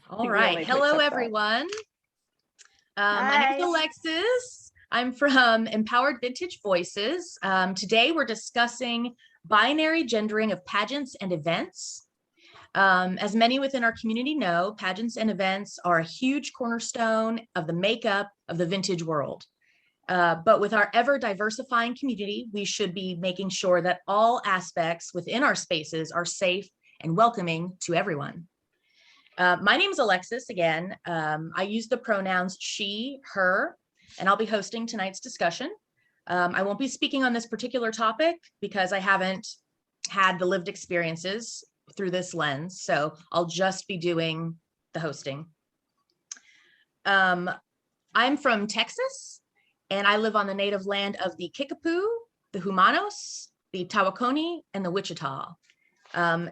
All right. Hello, everyone. My name is Alexis. I'm from Empowered Vintage Voices. Today, we're discussing binary gendering of pageants and events. As many within our community know, pageants and events are a huge cornerstone of the makeup of the vintage world. But with our ever diversifying community, we should be making sure that all aspects within our spaces are safe and welcoming to everyone. My name is Alexis again. I use the pronouns she, her, and I'll be hosting tonight's discussion. I won't be speaking on this particular topic because I haven't had the lived experiences through this lens, so I'll just be doing the hosting. I'm from Texas, and I live on the native land of the Kickapoo, the Humanos, the Tawakoni, and the Wichita.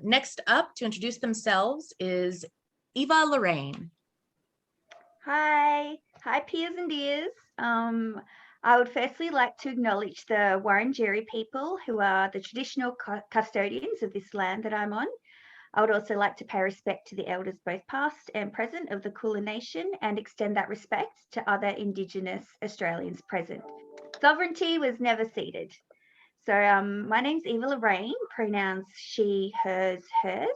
Next up to introduce themselves is Eva LaRaine. Hi, peers and dears. I would firstly like to acknowledge the Wurundjeri people who are the traditional custodians of this land that I'm on. I would also like to pay respect to the elders, both past and present, of the Kulin Nation and extend that respect to other Indigenous Australians present. Sovereignty was never ceded. So my name's Eva LaRaine, pronouns she, hers, hers.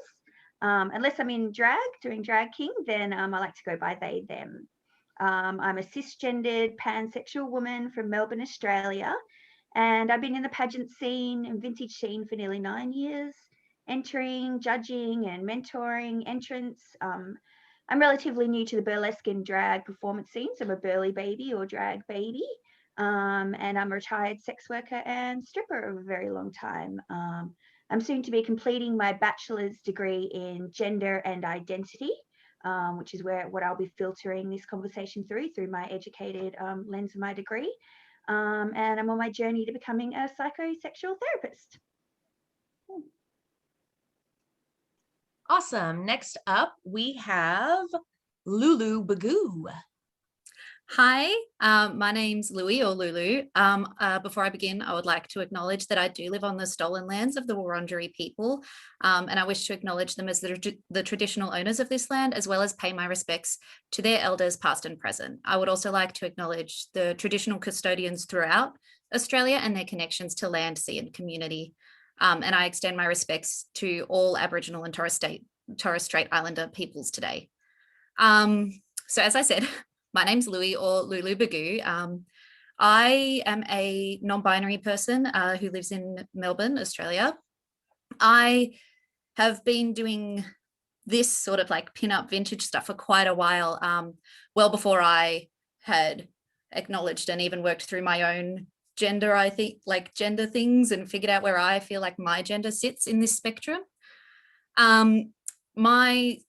Unless I'm in drag, doing Drag King, then I like to go by they, them. I'm a cisgendered pansexual woman from Melbourne, Australia, and I've been in the pageant scene and vintage scene for nearly 9 years, entering, judging, and mentoring entrants. I'm relatively new to the burlesque and drag performance scenes. I'm a burly baby or drag baby, and I'm a retired sex worker and stripper of a very long time. I'm soon to be completing my bachelor's degree in gender and identity, which is what I'll be filtering this conversation through my educated lens of my degree. And I'm on my journey to becoming a psychosexual therapist. Awesome. Next up, we have Lou Bugoo. Hi, my name's Louie or Lulu. Before I begin, I would like to acknowledge that I do live on the stolen lands of the Wurundjeri people, and I wish to acknowledge them as the traditional owners of this land, as well as pay my respects to their elders past and present. I would also like to acknowledge the traditional custodians throughout Australia and their connections to land, sea and community. And I extend my respects to all Aboriginal and Torres Strait Islander peoples today. So as I said, my name's Louie or Lou Bugoo. I am a non-binary person who lives in Melbourne, Australia. I have been doing this sort of like pin-up vintage stuff for quite a while, well before I had acknowledged and even worked through my own gender, I think, like gender things, and figured out where I feel like my gender sits in this spectrum. My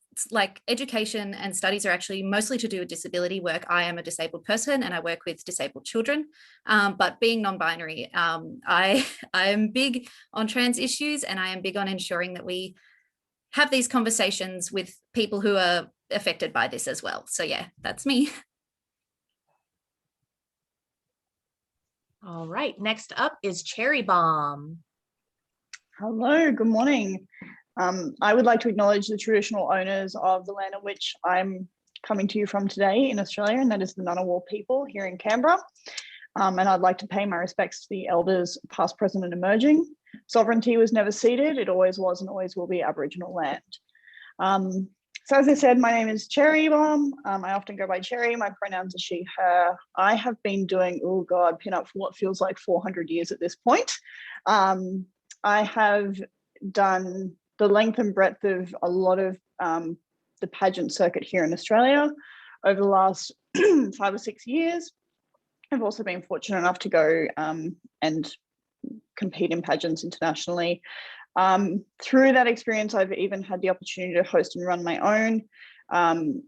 education and studies are actually mostly to do with disability work. I am a disabled person and I work with disabled children, but being non-binary, I am big on trans issues, and I am big on ensuring that we have these conversations with people who are affected by this as well. So yeah, that's me. All right, next up is Cherrybomb. Hello, good morning. I would like to acknowledge the traditional owners of the land on which I'm coming to you from today in Australia, and that is the Ngunnawal people here in Canberra. And I'd like to pay my respects to the elders past, present and emerging. Sovereignty was never ceded. It always was and always will be Aboriginal land. So as I said, my name is Cherrybomb. I often go by Cherry. My pronouns are she, her. I have been doing, oh God, pin-up for what feels like 400 years at this point. I have done the length and breadth of a lot of the pageant circuit here in Australia over the last 5 or 6 years. I've also been fortunate enough to go and compete in pageants internationally. Through that experience, I've even had the opportunity to host and run my own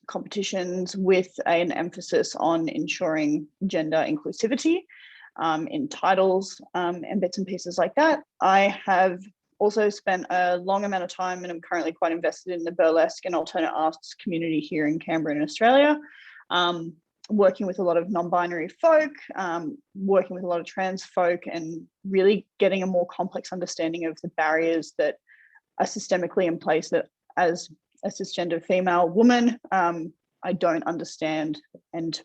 competitions with an emphasis on ensuring gender inclusivity in titles and bits and pieces like that. I have also spent a long amount of time, and I'm currently quite invested in the burlesque and alternate arts community here in Canberra in Australia, working with a lot of non-binary folk, working with a lot of trans folk, and really getting a more complex understanding of the barriers that are systemically in place that as a cisgender female woman, I don't understand and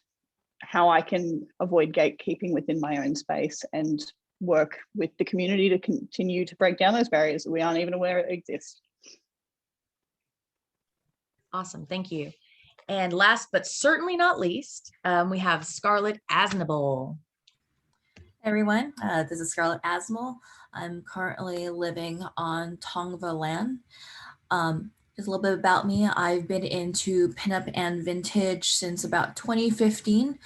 how I can avoid gatekeeping within my own space and work with the community to continue to break down those barriers that we aren't even aware exist. Awesome, thank you. And last but certainly not least, we have Scarlet Aznable. Hey everyone, this is Scarlet Aznable. I'm currently living on Tongva land. Just a little bit about me. I've been into pinup and vintage since about 2015.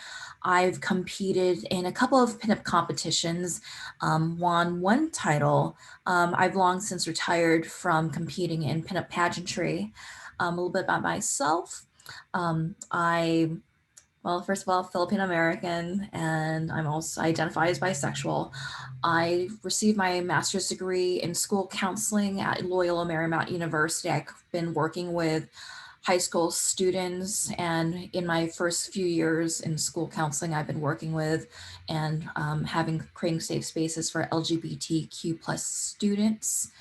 I've competed in a couple of pinup competitions, won one title. I've long since retired from competing in pinup pageantry. A little bit about myself. Well, first of all, Filipino American, and I identify as bisexual. I received my master's degree in school counseling at Loyola Marymount University. I've been working with high school students, and in my first few years in school counseling, I've been working with and creating safe spaces for LGBTQ plus students.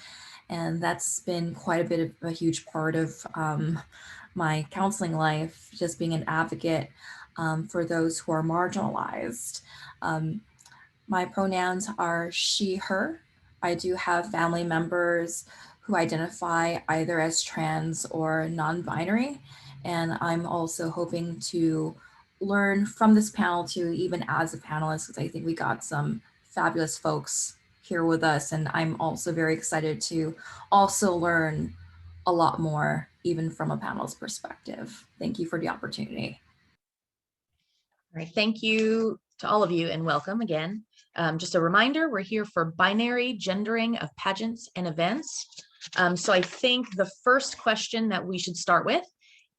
And that's been quite a bit of a huge part of my counseling life, just being an advocate for those who are marginalized. My pronouns are she, her. I do have family members who identify either as trans or non-binary. And I'm also hoping to learn from this panel too, even as a panelist, because I think we got some fabulous folks here with us. And I'm also very excited to also learn a lot more, even from a panelist perspective. Thank you for the opportunity. All right, thank you to all of you and welcome again. Just a reminder, we're here for binary gendering of pageants and events. So I think the first question that we should start with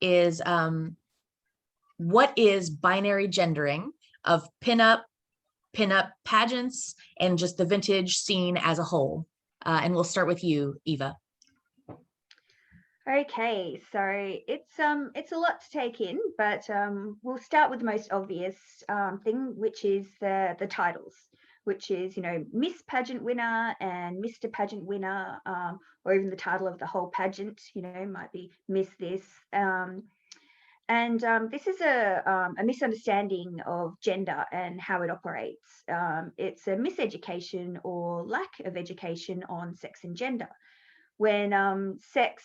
is, what is binary gendering of pinup pageants and just the vintage scene as a whole? And we'll start with you, Eva. Okay, so it's a lot to take in, but we'll start with the most obvious thing, which is the titles, which is, you know, Miss Pageant winner and Mr. Pageant winner, or even the title of the whole pageant, you know, might be Miss this. And this is a misunderstanding of gender and how it operates. It's a miseducation or lack of education on sex and gender. When sex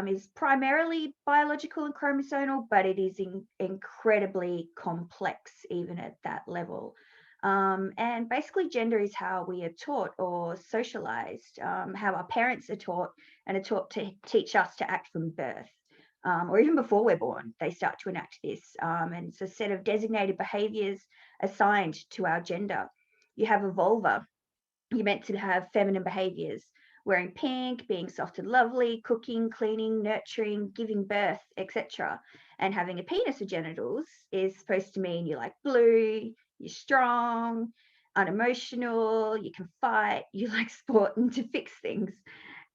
is primarily biological and chromosomal, but it is incredibly complex even at that level. And basically gender is how we are taught or socialized, how our parents are taught and are taught to teach us to act from birth. Or even before we're born, they start to enact this. And it's a set of designated behaviors assigned to our gender. You have a vulva, you're meant to have feminine behaviors, wearing pink, being soft and lovely, cooking, cleaning, nurturing, giving birth, etc. And having a penis or genitals is supposed to mean you're like blue, you're strong, unemotional, you can fight, you like sport and to fix things.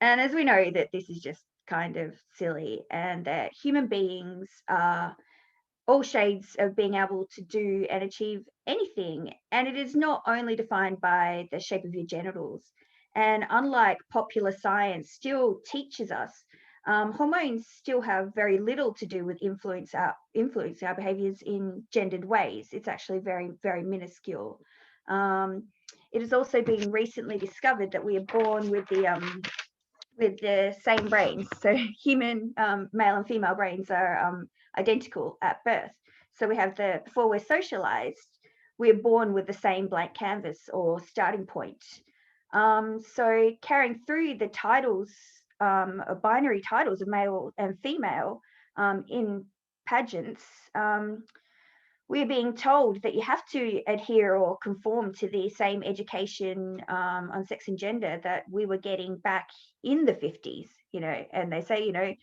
And as we know that this is just kind of silly, and that human beings are all shades of being able to do and achieve anything. And it is not only defined by the shape of your genitals. And unlike popular science still teaches us, hormones still have very little to do with influence our behaviors in gendered ways. It's actually very, very minuscule. It has also been recently discovered that we are born with the same brains. So human male and female brains are identical at birth. So we have before we're socialized, we're born with the same blank canvas or starting point. So carrying through the titles, binary titles of male and female in pageants, we're being told that you have to adhere or conform to the same education on sex and gender that we were getting back in the 50s, you know, and they say, you know,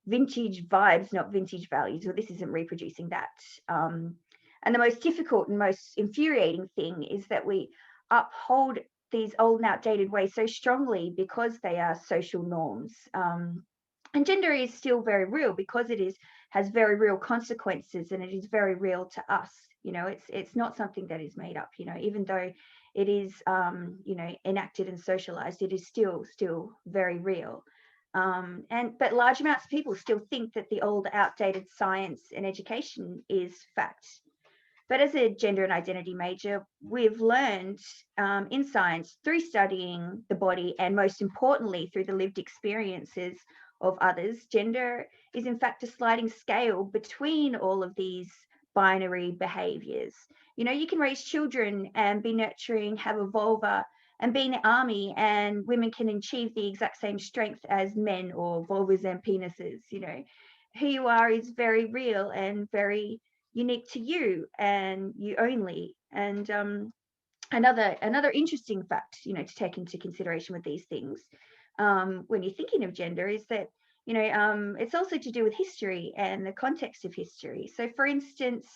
vintage vibes, not vintage values. Well, this isn't reproducing that. And the most difficult and most infuriating thing is that we uphold these old and outdated ways so strongly because they are social norms. And gender is still very real because it has very real consequences, and it is very real to us. You know, it's not something that is made up. You know, even though it is you know, enacted and socialized, it is still very real. But large amounts of people still think that the old outdated science and education is fact. But as a gender and identity major, we've learned in science through studying the body, and most importantly through the lived experiences of others, gender is in fact a sliding scale between all of these binary behaviors. You know, you can raise children and be nurturing, have a vulva, and be in the army, and women can achieve the exact same strength as men, or vulvas and penises. You know, who you are is very real and very unique to you and you only. And another interesting fact, you know, to take into consideration with these things when you're thinking of gender is that, you know, it's also to do with history and the context of history. So for instance,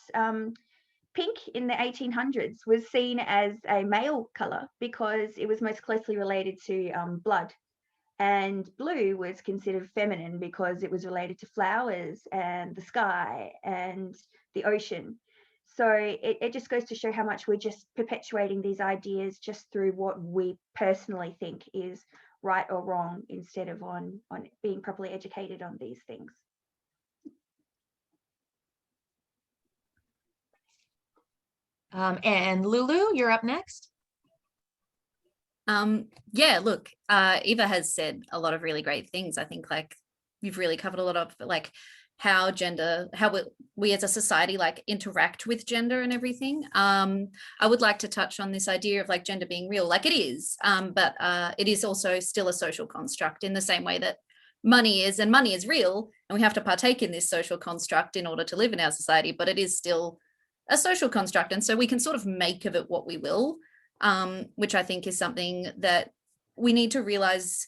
pink in the 1800s was seen as a male color because it was most closely related to blood, and blue was considered feminine because it was related to flowers and the sky and the ocean. So it just goes to show how much we're just perpetuating these ideas just through what we personally think is right or wrong, instead of on being properly educated on these things. And Lulu, you're up next. Yeah, look, Eva has said a lot of really great things. I think like you've really covered a lot of like how we as a society like interact with gender and everything. I would like to touch on this idea of like gender being real, like it is, but it is also still a social construct in the same way that money is, and money is real, and we have to partake in this social construct in order to live in our society, but it is still a social construct, and so we can sort of make of it what we will. Which I think is something that we need to realize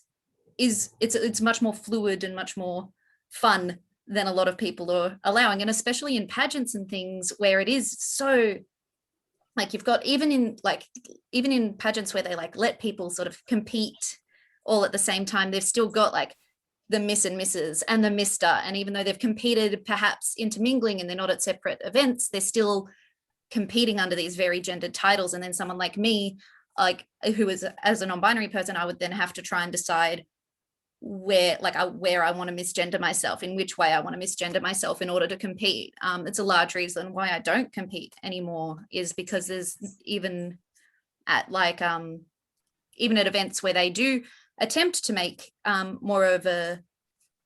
is it's much more fluid and much more fun than a lot of people are allowing, and especially in pageants and things where it is so like you've got even in pageants where they like let people sort of compete all at the same time, they've still got like the Miss and Mrs. and the Mr. And even though they've competed perhaps intermingling and they're not at separate events, they're still competing under these very gendered titles. And then someone like me, like who is as a non-binary person, I would then have to try and decide where I want to misgender myself, in which way I want to misgender myself in order to compete. It's a large reason why I don't compete anymore, is because there's even at events where they do attempt to make more of a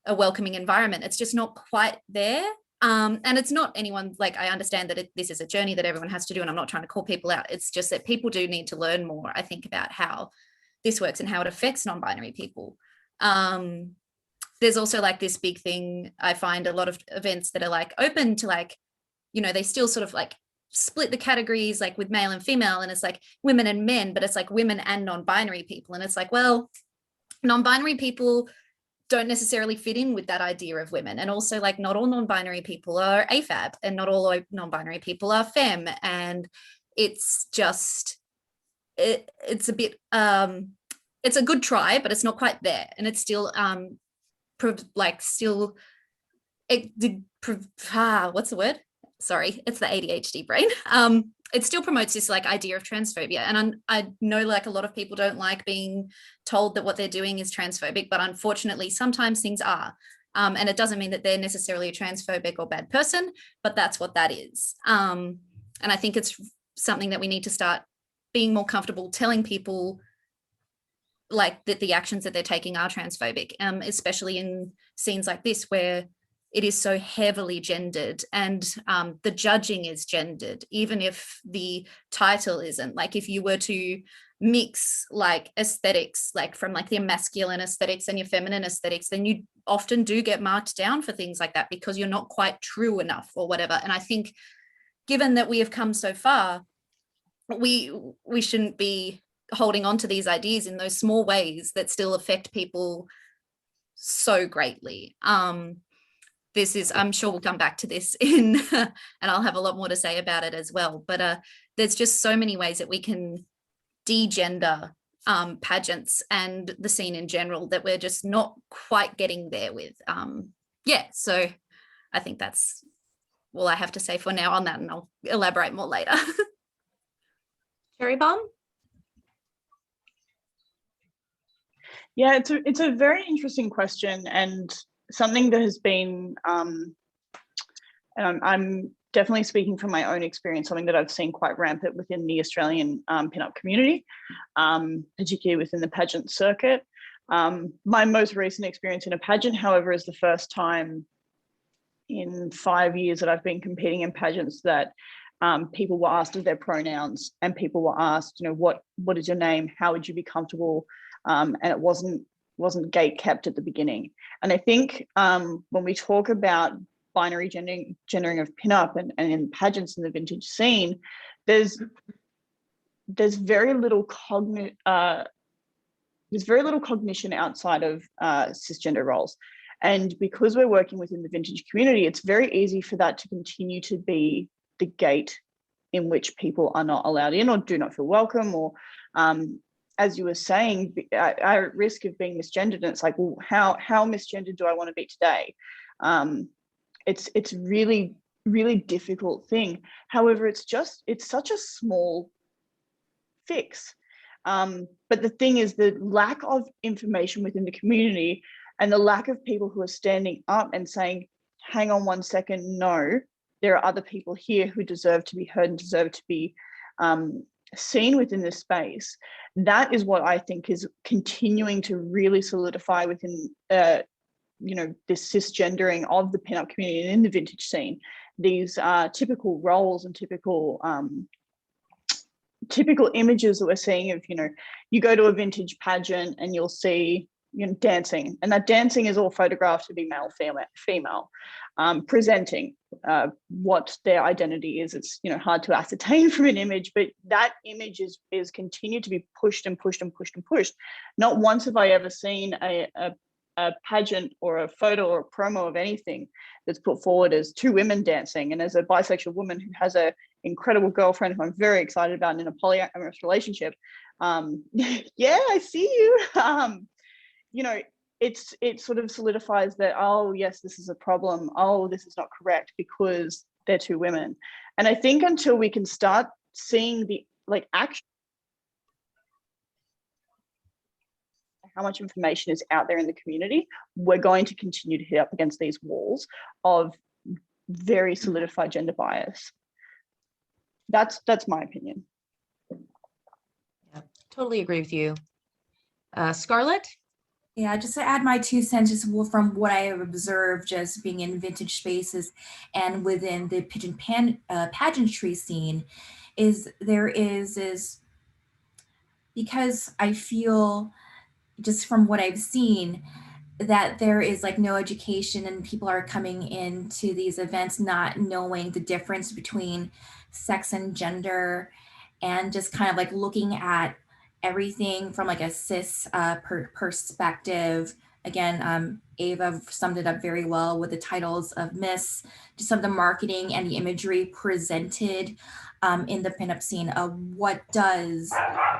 welcoming environment, it's just not quite there. And it's not anyone, like I understand that this is a journey that everyone has to do, and I'm not trying to call people out. It's just that people do need to learn more, I think, about how this works and how it affects non-binary people. There's also like this big thing, I find a lot of events that are like open to like, you know, they still sort of like split the categories like with male and female, and it's like women and men, but it's like women and non-binary people. And it's like, well, non-binary people don't necessarily fit in with that idea of women. And also like not all non-binary people are AFAB, and not all non-binary people are femme. And it's just, it's a bit, it's a good try, but it's not quite there. And it's still what's the word? Sorry, it's the ADHD brain. It still promotes this like idea of transphobia. And I know like a lot of people don't like being told that what they're doing is transphobic, but unfortunately sometimes things are. And it doesn't mean that they're necessarily a transphobic or bad person, but that's what that is. And I think it's something that we need to start being more comfortable telling people like that the actions that they're taking are transphobic, especially in scenes like this where it is so heavily gendered, and the judging is gendered, even if the title isn't. Like if you were to mix like aesthetics, like from like your masculine aesthetics and your feminine aesthetics, then you often do get marked down for things like that because you're not quite true enough or whatever. And I think given that we have come so far, we shouldn't be holding on to these ideas in those small ways that still affect people so greatly. This is, I'm sure we'll come back to this in, and I'll have a lot more to say about it as well. But there's just so many ways that we can degender pageants and the scene in general that we're just not quite getting there with. Yeah, so I think that's all I have to say for now on that, and I'll elaborate more later. Cherrybomb? Yeah, it's a very interesting question, and something that has been, and I'm definitely speaking from my own experience, something that I've seen quite rampant within the Australian pinup community, particularly within the pageant circuit. My most recent experience in a pageant, however, is the first time in 5 years that I've been competing in pageants that people were asked of their pronouns, and people were asked, you know, what is your name? How would you be comfortable? And it wasn't gate kept at the beginning. And I think when we talk about binary gendering of pinup and in pageants in the vintage scene, there's very little cognition outside of cisgender roles. And because we're working within the vintage community, it's very easy for that to continue to be the gate in which people are not allowed in or do not feel welcome, or as you were saying, are at risk of being misgendered. And it's like, well, how misgendered do I want to be today? It's really, really difficult thing. However, it's such a small fix. But the thing is, the lack of information within the community and the lack of people who are standing up and saying, hang on one second, no, there are other people here who deserve to be heard and deserve to be seen within this space. That is what I think is continuing to really solidify within this cisgendering of the pinup community and in the vintage scene. These typical roles and typical images that we're seeing of, you go to a vintage pageant and you'll see dancing, and that dancing is all photographed to be male, female, presenting what their identity is. It's hard to ascertain from an image, but that image is continued to be pushed and pushed and pushed and pushed. Not once have I ever seen a pageant or a photo or a promo of anything that's put forward as two women dancing. And as a bisexual woman who has an incredible girlfriend who I'm very excited about in a polyamorous relationship, yeah, I see you. It sort of solidifies that, oh yes, this is a problem. Oh, this is not correct because they're two women. And I think until we can start seeing the action, how much information is out there in the community, we're going to continue to hit up against these walls of very solidified gender bias. That's my opinion. Yeah, totally agree with you. Scarlett? Yeah, just to add my 2 cents, just from what I have observed, just being in vintage spaces and within the pageantry scene, is because I feel, just from what I've seen, that there is no education, and people are coming into these events not knowing the difference between sex and gender, and just kind of looking at everything from a cis perspective. Again, Eva summed it up very well with the titles of Miss, just some of the marketing and the imagery presented in the pinup scene of what does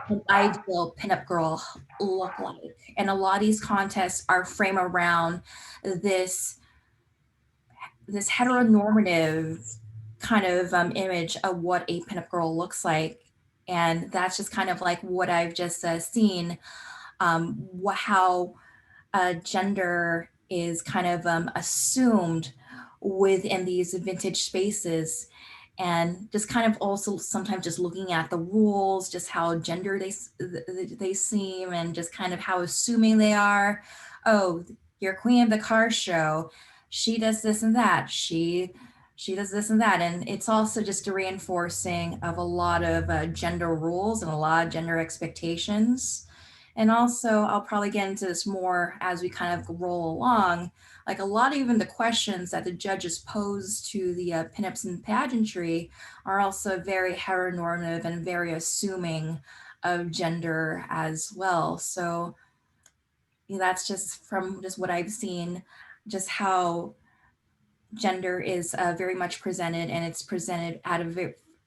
an ideal pinup girl look like. And a lot of these contests are framed around this heteronormative kind of image of what a pinup girl looks like. And that's just kind of what I've just seen, how gender is kind of assumed within these vintage spaces. And just kind of also sometimes just looking at the rules, just how gender they seem, and just kind of how assuming they are. Oh, your queen of the car show, she does this and that. She does this and that. And it's also just a reinforcing of a lot of gender rules and a lot of gender expectations. And also, I'll probably get into this more as we kind of roll along. A lot of even the questions that the judges pose to the pinups and pageantry are also very heteronormative and very assuming of gender as well. So that's just from just what I've seen, just how gender is very much presented, and it's presented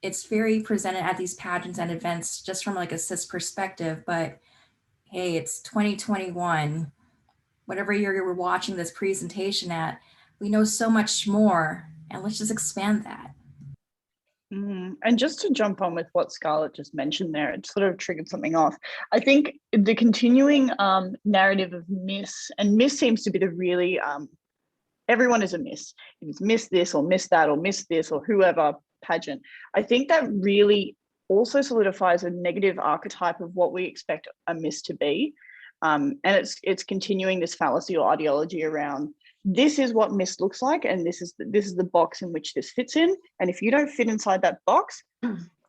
it's very presented at these pageants and events just from a cis perspective. But hey, it's 2021. Whatever you're watching this presentation at, we know so much more, and let's just expand that. And just to jump on with what Scarlett just mentioned there, it sort of triggered something off. I think the continuing narrative of miss, and miss seems to be the really, everyone is a miss. It's miss this or miss that or miss this or whoever pageant. I think that really also solidifies a negative archetype of what we expect a miss to be. And it's continuing this fallacy or ideology around this is what miss looks like, and this is the box in which this fits in. And if you don't fit inside that box,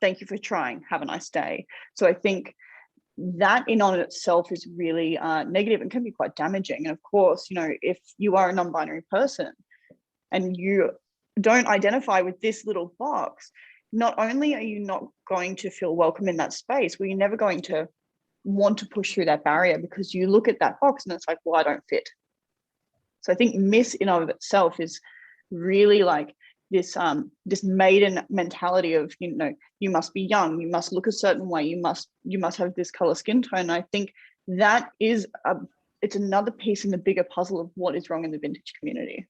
thank you for trying. Have a nice day. So I think that in on itself is really negative and can be quite damaging. And of course, you know, if you are a non-binary person and you don't identify with this little box, not only are you not going to feel welcome in that space, well, you're never going to want to push through that barrier because you look at that box and it's like, well, I don't fit. So I think miss in of itself is really like this maiden mentality of, you know, you must be young, you must look a certain way, you must have this color skin tone. And I think that is it's another piece in the bigger puzzle of what is wrong in the vintage community.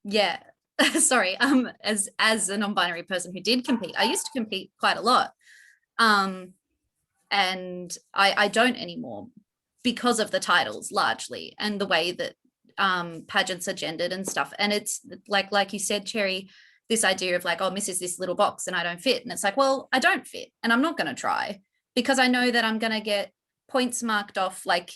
Yeah. Sorry. As a non-binary person who did compete, I used to compete quite a lot. And I don't anymore because of the titles largely and the way that pageants are gendered and stuff. And it's like you said, Cherry, this idea of like, oh, miss is this little box and I don't fit. And it's like, well, I don't fit and I'm not going to try because I know that I'm going to get points marked off. Like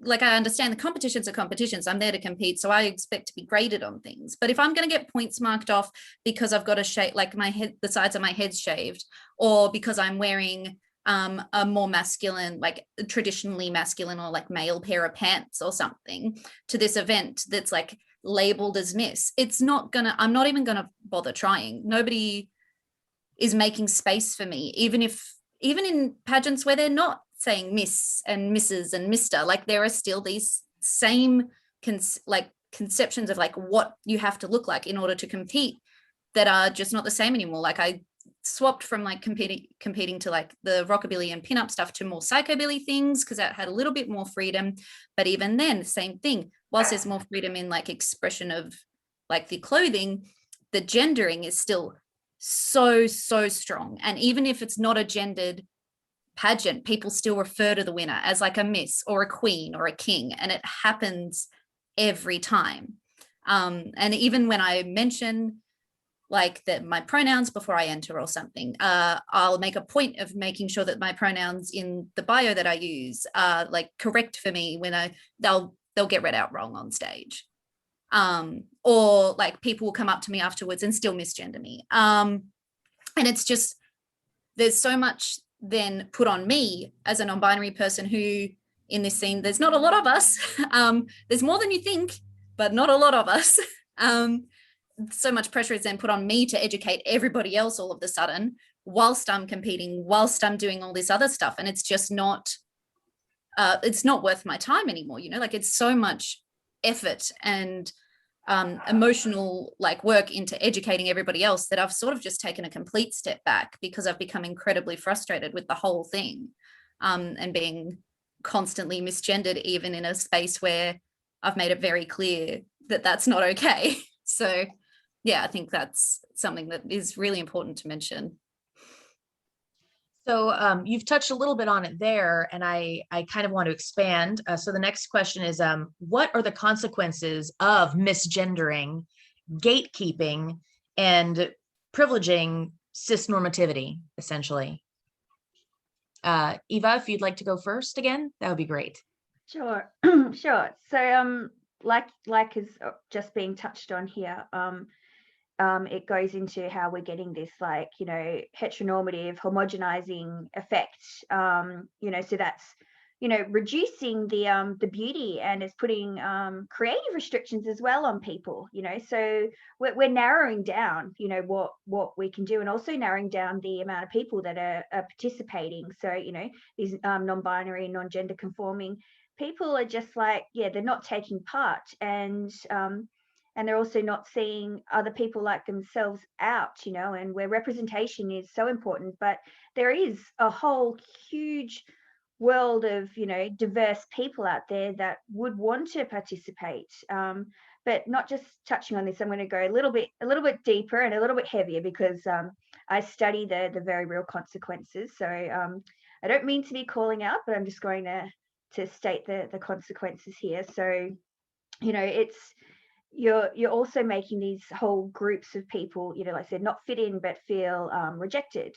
I understand the competitions are competitions. I'm there to compete. So I expect to be graded on things. But if I'm going to get points marked off because I've got a shape, like my head, the sides of my head's shaved, or because I'm wearing a more masculine, like traditionally masculine or like male pair of pants or something to this event that's like labeled as miss, I'm not even gonna bother trying. Nobody is making space for me, even in pageants where they're not saying miss and misses and mister, like there are still these same conceptions of like what you have to look like in order to compete that are just not the same anymore. Like I swapped from like competing to like the rockabilly and pinup stuff to more psychobilly things because that had a little bit more freedom. But even then, same thing, whilst there's more freedom in like expression of like the clothing, the gendering is still so strong. And even if it's not a gendered pageant, people still refer to the winner as like a miss or a queen or a king, and it happens every time. And even when I mention like that my pronouns before I enter or something, I'll make a point of making sure that my pronouns in the bio that I use are like correct for me when they'll get read out wrong on stage. Or like people will come up to me afterwards and still misgender me. And it's just, there's so much then put on me as a non-binary person who in this scene, there's not a lot of us. There's more than you think, but not a lot of us. So much pressure is then put on me to educate everybody else all of a sudden whilst I'm competing, whilst I'm doing all this other stuff. And it's just not, it's not worth my time anymore. You know, like it's so much effort and emotional like work into educating everybody else that I've sort of just taken a complete step back because I've become incredibly frustrated with the whole thing, and being constantly misgendered, even in a space where I've made it very clear that that's not okay. So yeah, I think that's something that is really important to mention. So you've touched a little bit on it there, and I kind of want to expand. So the next question is, what are the consequences of misgendering, gatekeeping, and privileging cisnormativity, essentially? Eva, if you'd like to go first again, that would be great. Sure, sure. So like is just being touched on here, it goes into how we're getting this like, you know, heteronormative homogenizing effect, you know, so that's, you know, reducing the beauty, and it's putting creative restrictions as well on people, you know, so we're narrowing down, you know, what we can do, and also narrowing down the amount of people that are participating. So, you know, these non-binary, non-gender conforming people are just like, yeah, they're not taking part, and they're also not seeing other people like themselves out, you know, and where representation is so important. But there is a whole huge world of, diverse people out there that would want to participate. But not just touching on this, I'm going to go a little bit deeper and a little bit heavier, because I study the very real consequences. So I don't mean to be calling out, but I'm just going to state the consequences here. So, it's you're also making these whole groups of people, like I said, not fit in, but feel rejected.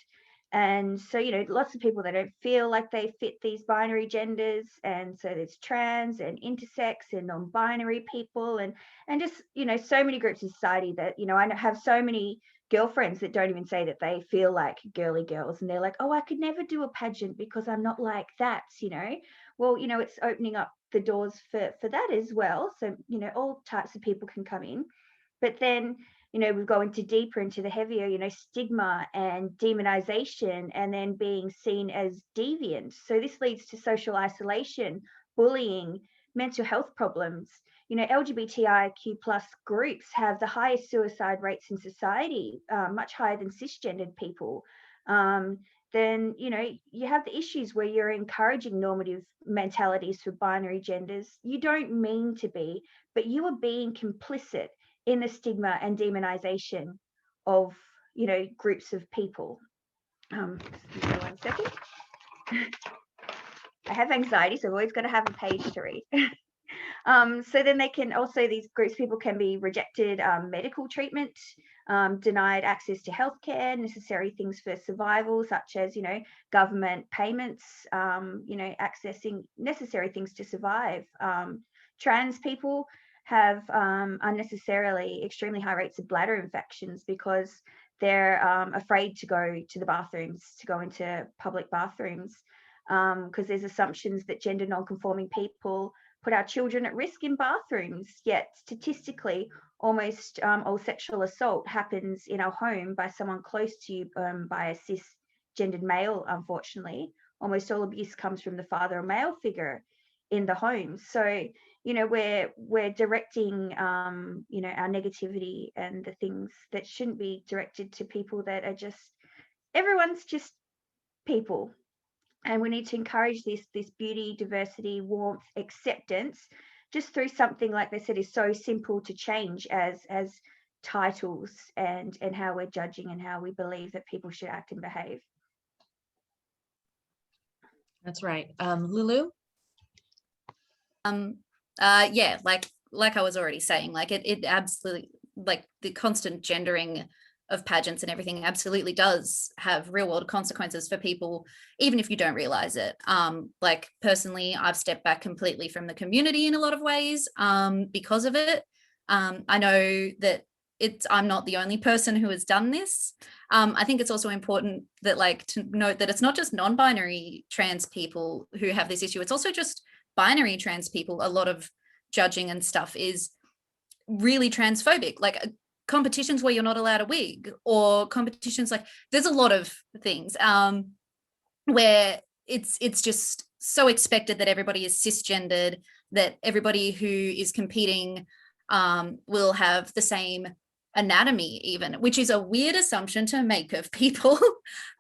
And so, lots of people that don't feel like they fit these binary genders. And so there's trans and intersex and non-binary people and just, so many groups in society that, I have so many girlfriends that don't even say that they feel like girly girls. And they're like, oh, I could never do a pageant because I'm not like that, Well, it's opening up the doors for that as well. So, all types of people can come in. But then, we go deeper into the heavier, stigma and demonization, and then being seen as deviant. So this leads to social isolation, bullying, mental health problems. LGBTIQ plus groups have the highest suicide rates in society, much higher than cisgendered people. Then, you have the issues where you're encouraging normative mentalities for binary genders. You don't mean to be, but you are being complicit in the stigma and demonization of, groups of people. Excuse me 1 second. I have anxiety, so I've always got to have a page to read. So then these groups of people can be rejected medical treatment, denied access to healthcare, necessary things for survival, such as, government payments, accessing necessary things to survive. Trans people have unnecessarily extremely high rates of bladder infections because they're afraid to go to the bathrooms, to go into public bathrooms, because there's assumptions that gender non-conforming people put our children at risk in bathrooms. Yet statistically, almost all sexual assault happens in our home by someone close to you, by a cisgendered male. Unfortunately, almost all abuse comes from the father or male figure in the home. So, we're directing, our negativity and the things that shouldn't be directed to people that are just, everyone's just people. And we need to encourage this beauty, diversity, warmth, acceptance, just through something, like they said, is so simple to change as titles and how we're judging and how we believe that people should act and behave. That's right. Lulu? Yeah, like I was already saying, like it absolutely, like the constant gendering of pageants and everything absolutely does have real world consequences for people, even if you don't realize it. Like personally, I've stepped back completely from the community in a lot of ways because of it. I know that I'm not the only person who has done this. I think it's also important that, like, to note that it's not just non-binary trans people who have this issue. It's also just binary trans people. A lot of judging and stuff is really transphobic, like competitions where you're not allowed a wig, or competitions, like there's a lot of things where it's just so expected that everybody is cisgendered, that everybody who is competing will have the same anatomy even, which is a weird assumption to make of people.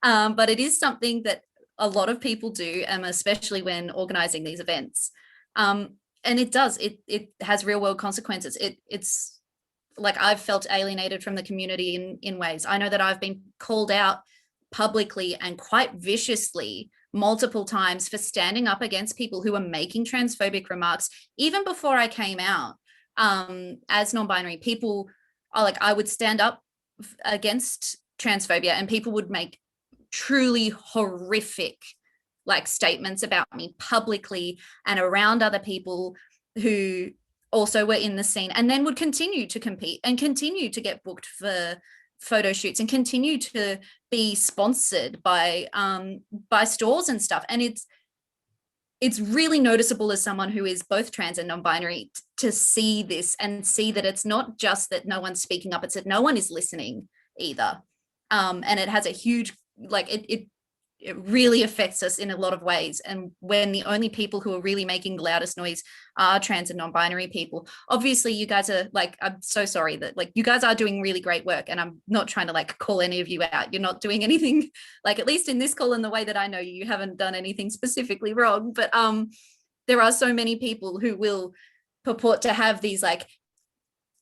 But it is something that a lot of people do, especially when organizing these events. And it has real world consequences. It's like, I've felt alienated from the community in ways. I know that I've been called out publicly and quite viciously multiple times for standing up against people who are making transphobic remarks. Even before I came out, as non-binary people, I would stand up against transphobia, and people would make truly horrific statements about me publicly and around other people who also were in the scene, and then would continue to compete and continue to get booked for photo shoots and continue to be sponsored by stores and stuff. And it's really noticeable as someone who is both trans and non-binary to see this and see that it's not just that no one's speaking up, it's that no one is listening either. And it has a huge, it it really affects us in a lot of ways. And when the only people who are really making the loudest noise are trans and non-binary people, obviously you guys are like, I'm so sorry that like you guys are doing really great work, and I'm not trying to like call any of you out. You're not doing anything, like at least in this call, in the way that I know you, you haven't done anything specifically wrong. But there are so many people who will purport to have these like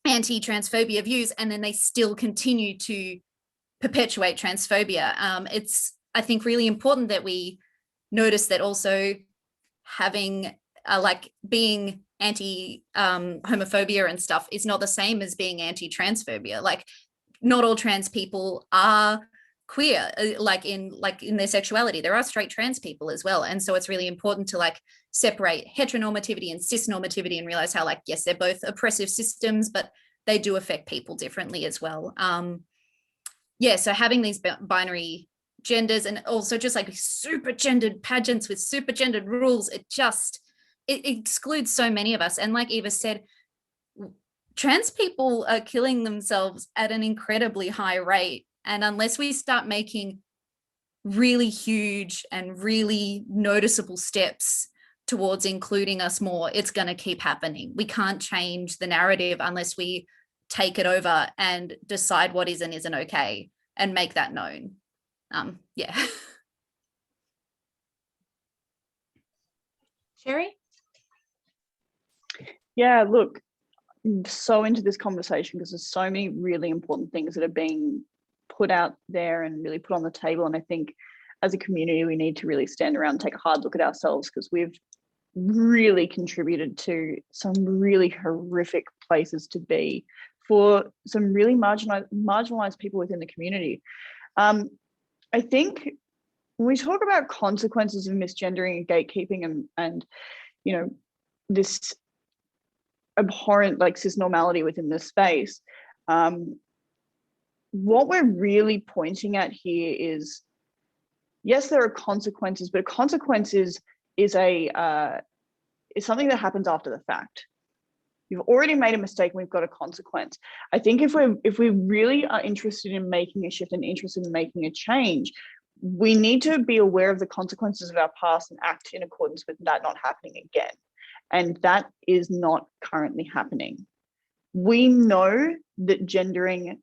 anti-transphobia views, and then they still continue to perpetuate transphobia. It's, I think, really important that we notice that also having like being anti homophobia and stuff is not the same as being anti-transphobia. Like not all trans people are queer, like in their sexuality. There are straight trans people as well. And so it's really important to like separate heteronormativity and cisnormativity and realize how like, yes, they're both oppressive systems, but they do affect people differently as well. Yeah, so having these binary genders and also just like super gendered pageants with super gendered rules, it excludes so many of us. And like Eva said, trans people are killing themselves at an incredibly high rate. And unless we start making really huge and really noticeable steps towards including us more, it's going to keep happening. We can't change the narrative unless we take it over and decide what is and isn't okay and make that known. Yeah. Cherry? Yeah, look, I'm so into this conversation because there's so many really important things that are being put out there and really put on the table. And I think as a community, we need to really stand around and take a hard look at ourselves, because we've really contributed to some really horrific places to be for some really marginalized people within the community. I think when we talk about consequences of misgendering and gatekeeping and you know, this abhorrent like cisnormality within this space, what we're really pointing at here is, yes, there are consequences, but consequences is something that happens after the fact. You've already made a mistake and we've got a consequence. I think if we really are interested in making a shift and interested in making a change, we need to be aware of the consequences of our past and act in accordance with that not happening again. And that is not currently happening. We know that gendering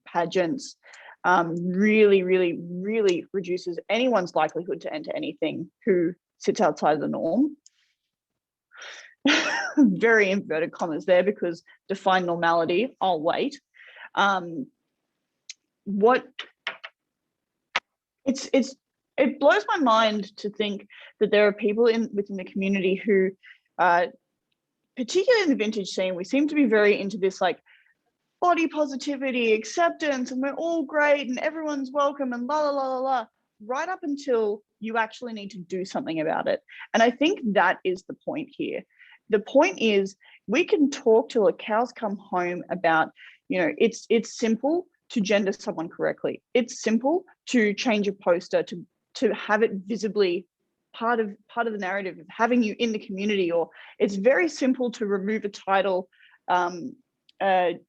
pageants really, really, really reduces anyone's likelihood to enter anything who sits outside the norm. Very inverted commas there, because define normality, I'll wait. It blows my mind to think that there are people within the community who, particularly in the vintage scene, we seem to be very into this like body positivity, acceptance, and we're all great and everyone's welcome and la la la la la, right up until you actually need to do something about it. And I think that is the point here. The point is, we can talk till the cows come home about, you know, it's simple to gender someone correctly. It's simple to change a poster to have it visibly part of the narrative of having you in the community, or it's very simple to remove a title, a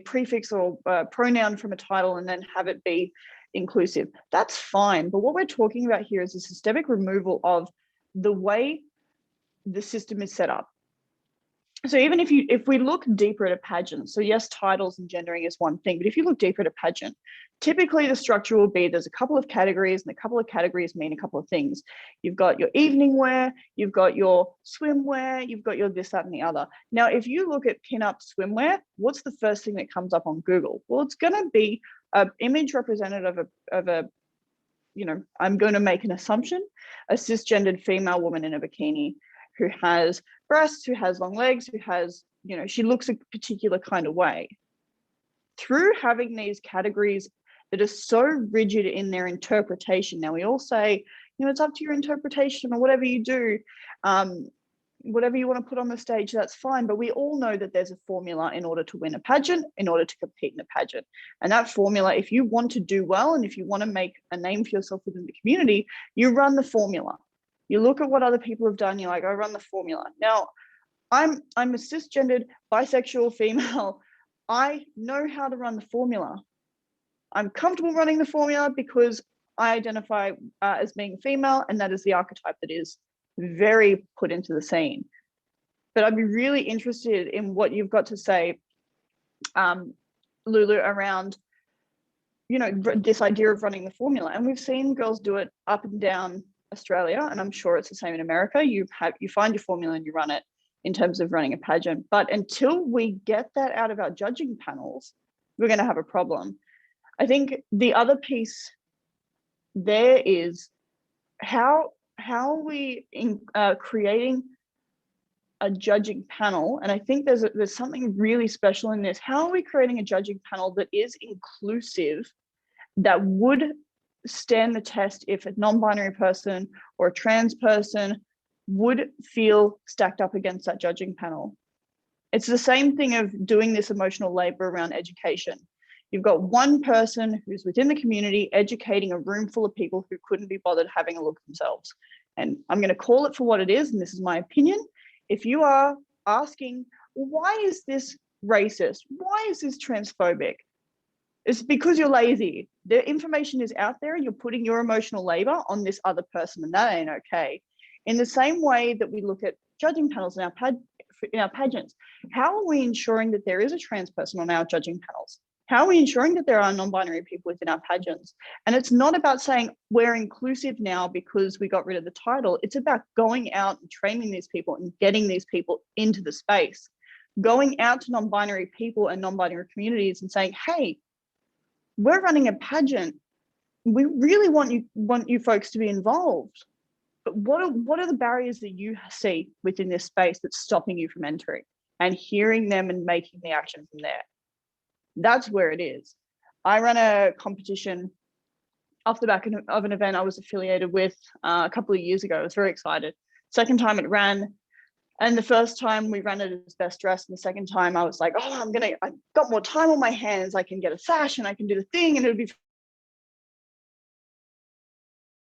prefix or a pronoun from a title and then have it be inclusive. That's fine. But what we're talking about here is a systemic removal of the way the system is set up. So even if we look deeper at a pageant, so yes, titles and gendering is one thing, but if you look deeper at a pageant, typically the structure will be there's a couple of categories, and a couple of categories mean a couple of things. You've got your evening wear, you've got your swimwear, you've got your this, that, and the other. Now, if you look at pinup swimwear, what's the first thing that comes up on Google? Well, it's going to be an image representative of a, you know, I'm going to make an assumption, a cisgendered female woman in a bikini who has breasts, who has long legs, who has, you know, she looks a particular kind of way. Through having these categories that are so rigid in their interpretation, now we all say, you know, it's up to your interpretation or whatever you do, whatever you want to put on the stage, that's fine. But we all know that there's a formula in order to win a pageant, in order to compete in a pageant. And that formula, if you want to do well and if you want to make a name for yourself within the community, you run the formula. You look at what other people have done, you're like, I run the formula. Now, I'm a cisgendered, bisexual female. I know how to run the formula. I'm comfortable running the formula because I identify as being female, and that is the archetype that is very put into the scene. But I'd be really interested in what you've got to say, Lulu, around, you know, this idea of running the formula. And we've seen girls do it up and down Australia, and I'm sure it's the same in America. You find your formula and you run it in terms of running a pageant. But until we get that out of our judging panels, we're going to have a problem. I think the other piece there is how are we creating a judging panel? And I think there's something really special in this. How are we creating a judging panel that is inclusive, that would stand the test if a non-binary person or a trans person would feel stacked up against that judging panel? It's the same thing of doing this emotional labor around education. You've got one person who's within the community educating a room full of people who couldn't be bothered having a look themselves. And I'm going to call it for what it is, and this is my opinion. If you are asking, why is this racist? Why is this transphobic? It's because you're lazy. The information is out there and you're putting your emotional labor on this other person, and that ain't okay. In the same way that we look at judging panels in our pageants, how are we ensuring that there is a trans person on our judging panels? How are we ensuring that there are non-binary people within our pageants? And it's not about saying we're inclusive now because we got rid of the title. It's about going out and training these people and getting these people into the space, going out to non-binary people and non-binary communities and saying, hey, we're running a pageant. We really want you folks to be involved. But what are the barriers that you see within this space that's stopping you from entering, and hearing them and making the action from there? That's where it is. I ran a competition off the back of an event I was affiliated with a couple of years ago. I was very excited. Second time it ran, and the first time we ran it as best dressed, and the second time I was like, oh, I've got more time on my hands. I can get a sash and I can do the thing, and it would be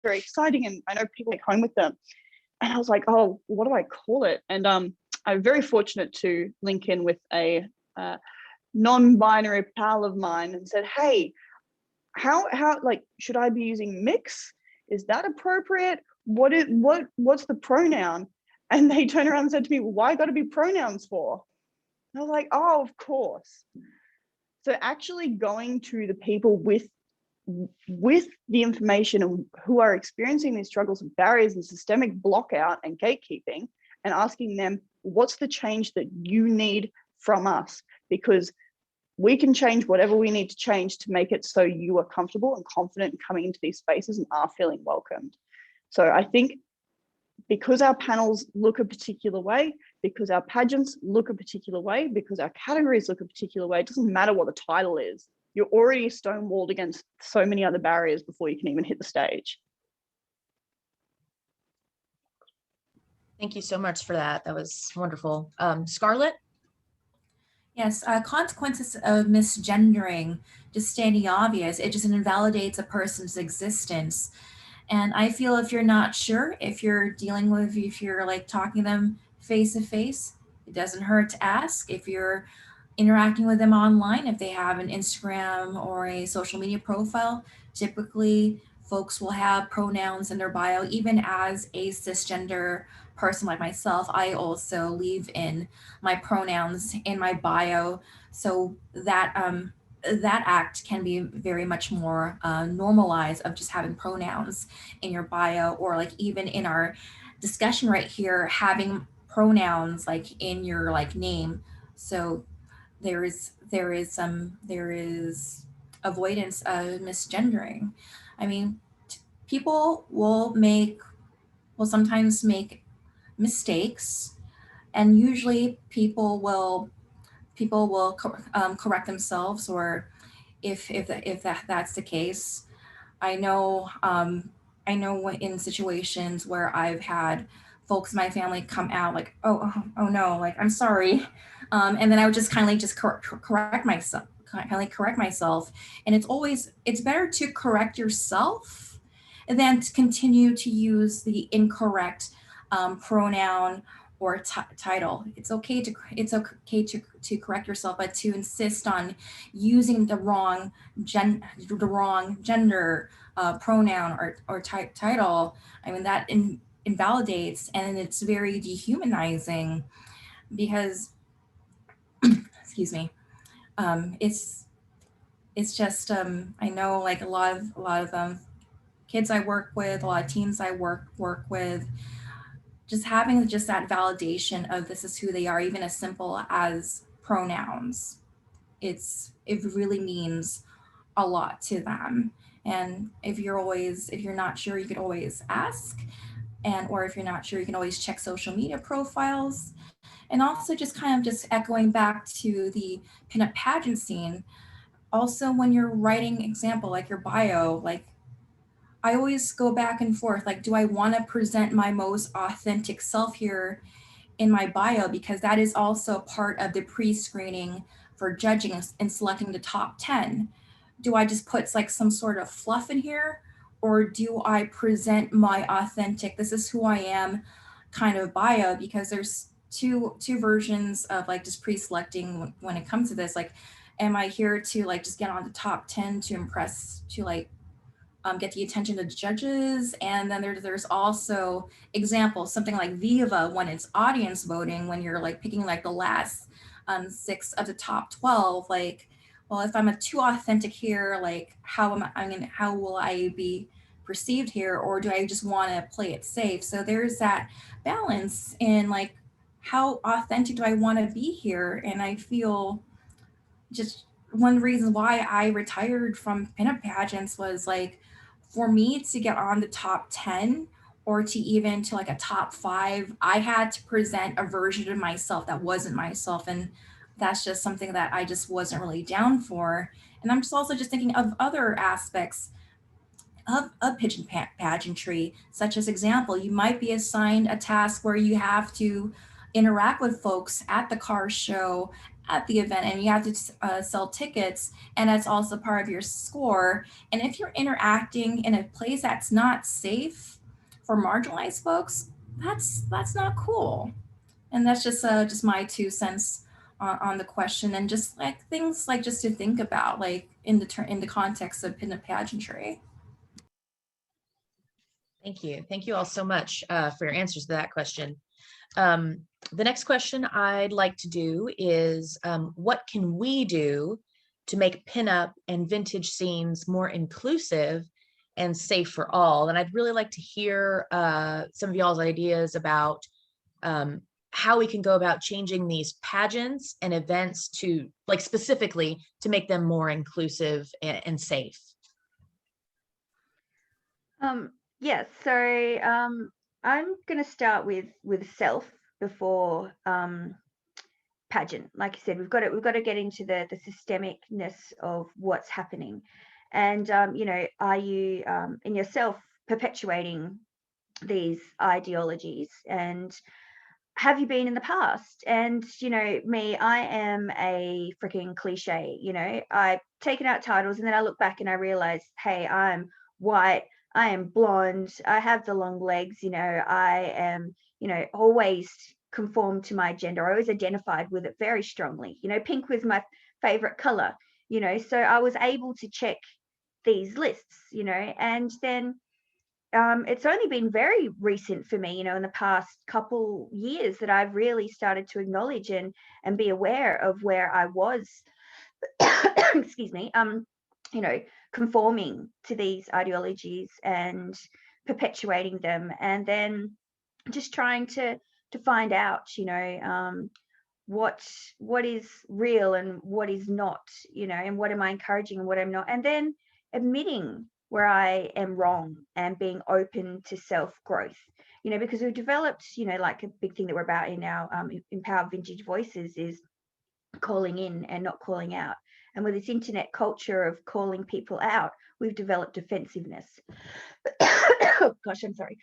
very exciting. And I know people take home with them. And I was like, oh, what do I call it? And I'm very fortunate to link in with a non-binary pal of mine and said, hey, how like, should I be using mix? Is that appropriate? What's the pronoun? And they turned around and said to me, well, why got to be pronouns for? And I was like, oh, of course. So actually going to the people with the information and who are experiencing these struggles and barriers and systemic blockout and gatekeeping, and asking them, what's the change that you need from us? Because we can change whatever we need to change to make it so you are comfortable and confident in coming into these spaces and are feeling welcomed. So I think because our panels look a particular way, because our pageants look a particular way, because our categories look a particular way, it doesn't matter what the title is. You're already stonewalled against so many other barriers before you can even hit the stage. Thank you so much for that. That was wonderful. Scarlett? Yes, consequences of misgendering, just stating obvious, it just invalidates a person's existence. And I feel if you're not sure, if you're like talking to them face to face, it doesn't hurt to ask. If you're interacting with them online, if they have an Instagram or a social media profile, typically folks will have pronouns in their bio. Even as a cisgender person like myself, I also leave in my pronouns in my bio, so that that act can be very much more normalized, of just having pronouns in your bio, or like even in our discussion right here, having pronouns like in your like name. So there is avoidance of misgendering. I mean, people will sometimes make mistakes, and usually people will correct themselves, or if that's the case. I know in situations where I've had folks in my family come out like, oh no, like, I'm sorry, and then I would just kindly just correct myself. And it's better to correct yourself than to continue to use the incorrect pronoun or title. It's okay to correct yourself, but to insist on using the wrong gender, pronoun or title, I mean, that invalidates, and it's very dehumanizing because, excuse me, it's just, I know like a lot of kids I work with, a lot of teens I work with, just having just that validation of this is who they are, even as simple as pronouns. It really means a lot to them. And if you're not sure, you could always ask. Or if you're not sure, you can always check social media profiles. And also just kind of just echoing back to the pinup pageant scene, also when you're writing example, like your bio, like I always go back and forth, like, do I want to present my most authentic self here in my bio? Because that is also part of the pre-screening for judging and selecting the top 10. Do I just put like some sort of fluff in here? Or do I present my authentic, this is who I am kind of bio? Because there's two versions of like just pre-selecting when it comes to this. Like, am I here to like just get on the top 10 to impress, to like get the attention of the judges? And then there's also examples, something like Viva, when it's audience voting, when you're like picking like the last 6 of the top 12, like, well, if I'm too authentic here, like how will I be perceived here? Or do I just want to play it safe? So there's that balance in like, how authentic do I want to be here? And I feel just one reason why I retired from pinup pageants was like, for me to get on the top 10 or to even to like a top 5, I had to present a version of myself that wasn't myself. And that's just something that I just wasn't really down for. And I'm just also just thinking of other aspects of pigeon pageantry, such as example, you might be assigned a task where you have to interact with folks at the car show, at the event, and you have to sell tickets, and that's also part of your score. And if you're interacting in a place that's not safe for marginalized folks, that's not cool. And that's just my 2 cents on the question, and just like things like just to think about, like in the context of pinup pageantry. Thank you. Thank you all so much for your answers to that question. The next question I'd like to do is, what can we do to make pinup and vintage scenes more inclusive and safe for all? And I'd really like to hear some of y'all's ideas about how we can go about changing these pageants and events to, like, specifically to make them more inclusive and safe. Yes, so I'm going to start with self before pageant. Like you said, we've got to get into the systemicness of what's happening, and you know, are you in yourself perpetuating these ideologies, and have you been in the past? And you know, me, I am a freaking cliche. You know, I've taken out titles and then I look back and I realize, hey, I'm white, I am blonde, I have the long legs, you know, I am, you know, always conformed to my gender. I always identified with it very strongly. You know, pink was my favorite color, you know, so I was able to check these lists, you know, and then it's only been very recent for me, you know, in the past couple years that I've really started to acknowledge and be aware of where I was, excuse me, you know, conforming to these ideologies and perpetuating them, and then just trying to find out, you know, what is real and what is not, you know, and what am I encouraging and what I'm not, and then admitting where I am wrong and being open to self-growth, you know, because we've developed, you know, like a big thing that we're about in our Empowered Vintage Voices is calling in and not calling out. And with this internet culture of calling people out, we've developed defensiveness. Oh, gosh, I'm sorry.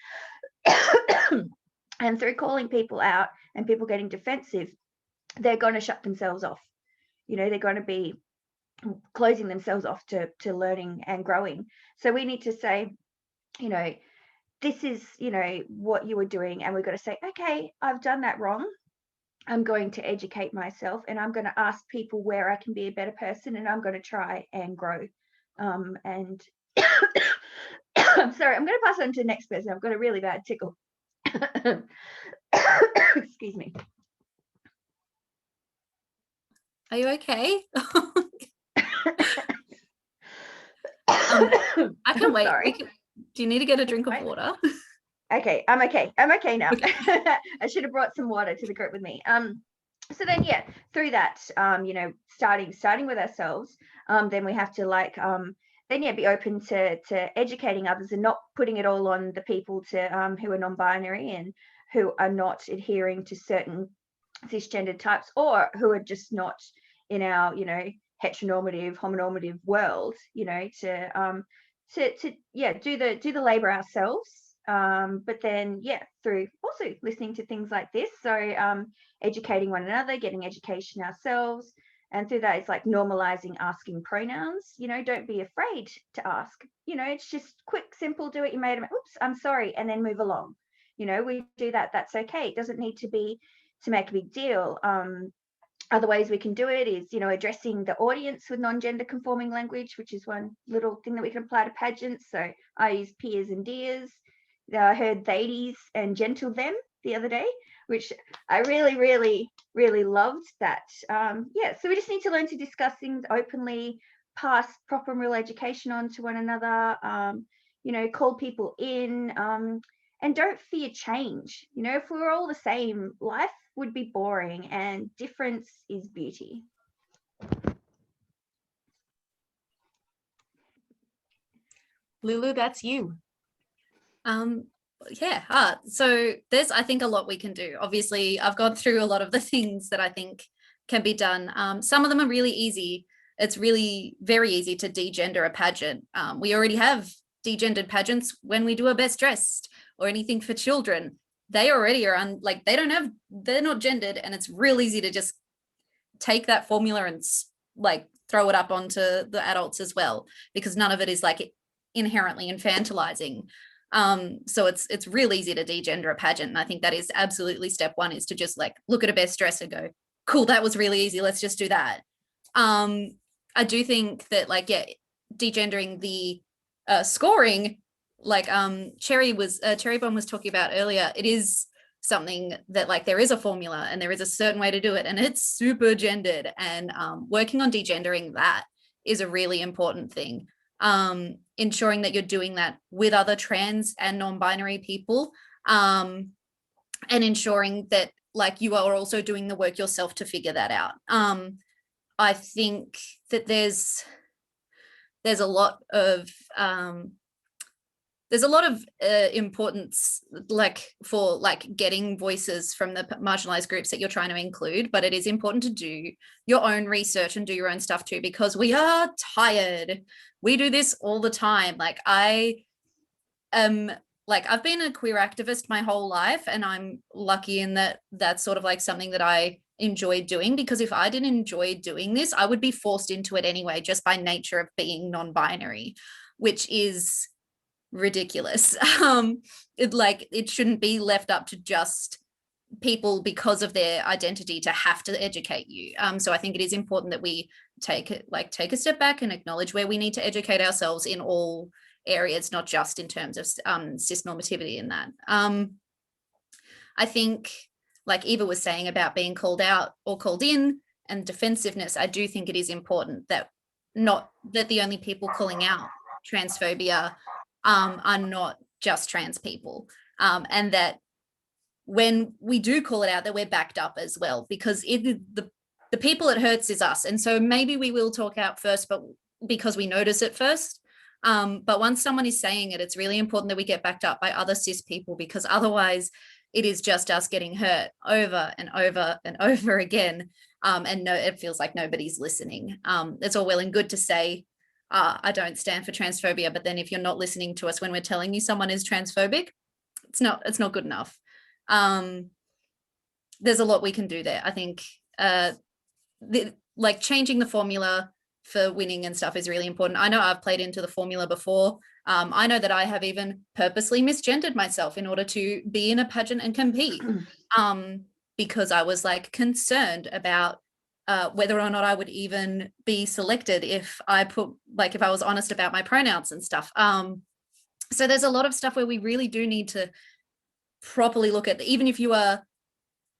And through calling people out and people getting defensive, they're going to shut themselves off. You know, they're going to be closing themselves off to learning and growing. So we need to say, you know, this is, you know, what you were doing. And we've got to say, okay, I've done that wrong. I'm going to educate myself and I'm going to ask people where I can be a better person, and I'm going to try and grow. And I'm sorry, I'm going to pass on to the next person. I've got a really bad tickle. Excuse me. Are you okay? I can wait. Sorry. Do you need to get a drink of water? Okay, I'm okay. I'm okay now. Okay. I should have brought some water to the group with me. So then, yeah, through that, you know, starting with ourselves, then we have to then be open to educating others and not putting it all on the people who are non-binary and who are not adhering to certain cisgendered types, or who are just not in our, you know, heteronormative, homonormative world, you know, to do the labor ourselves. But then, through also listening to things like this. So educating one another, getting education ourselves. And through that, it's like normalizing asking pronouns. You know, don't be afraid to ask. You know, it's just quick, simple, do what you made. Oops, I'm sorry. And then move along. You know, we do that. That's okay. It doesn't need to make a big deal. Other ways we can do it is, you know, addressing the audience with non-gender conforming language, which is one little thing that we can apply to pageants. So I use peers and dears. I heard theydies and gentle them the other day, which I really, really, really loved that. So we just need to learn to discuss things openly, pass proper and real education on to one another, you know, call people in, and don't fear change. You know, if we were all the same, life would be boring, and difference is beauty. Lulu, that's you. So there's, I think, a lot we can do. Obviously, I've gone through a lot of the things that I think can be done. Some of them are really easy. It's really very easy to degender a pageant. We already have degendered pageants when we do a best dressed or anything for children. They already are they're not gendered, and it's real easy to just take that formula and like throw it up onto the adults as well, because none of it is like inherently infantilizing. So it's real easy to degender a pageant. And I think that is absolutely step one, is to just like look at a best dress and go, cool, that was really easy. Let's just do that. I do think that degendering the scoring, like Cherrybomb was talking about earlier, it is something that like there is a formula and there is a certain way to do it, and it's super gendered, and working on degendering that is a really important thing. Ensuring that you're doing that with other trans and non-binary people, and ensuring that like you are also doing the work yourself to figure that out. I think that there's a lot of importance like for like getting voices from the marginalized groups that you're trying to include, but it is important to do your own research and do your own stuff too, because we are tired. We do this all the time. Like I've been a queer activist my whole life, and I'm lucky in that that's sort of like something that I enjoy doing, because if I didn't enjoy doing this, I would be forced into it anyway, just by nature of being non-binary, which is ridiculous. It shouldn't be left up to just people because of their identity to have to educate you. So I think it is important that we take a step back and acknowledge where we need to educate ourselves in all areas, not just in terms of cis normativity in that. I think, like Eva was saying about being called out or called in and defensiveness, I do think it is important that the only people calling out transphobia are not just trans people, and that when we do call it out, that we're backed up as well, because the people it hurts is us. And so maybe we will talk out first, but because we notice it first. But once someone is saying it, it's really important that we get backed up by other cis people, because otherwise it is just us getting hurt over and over and over again. It feels like nobody's listening. It's all well and good to say, I don't stand for transphobia, but then if you're not listening to us when we're telling you someone is transphobic, it's not good enough. There's a lot we can do there. I think changing the formula for winning and stuff is really important. I know I've played into the formula before. I know that I have even purposely misgendered myself in order to be in a pageant and compete, because I was like concerned about whether or not I would even be selected if I was honest about my pronouns and stuff. So there's a lot of stuff where we really do need to properly look at, even if you are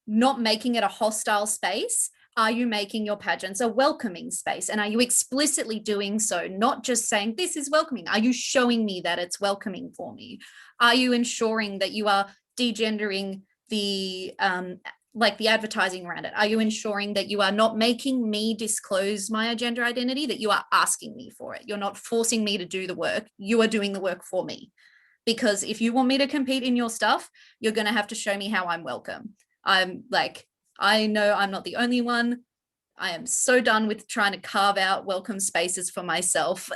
not making it a hostile space, are you making your pageants a welcoming space? And are you explicitly doing so, not just saying this is welcoming? Are you showing me that it's welcoming for me? Are you ensuring that you are degendering the like the advertising around it? Are you ensuring that you are not making me disclose my gender identity, that you are asking me for it? You're not forcing me to do the work. You are doing the work for me. Because if you want me to compete in your stuff, you're going to have to show me how I'm welcome. I'm like, I know I'm not the only one. I am so done with trying to carve out welcome spaces for myself.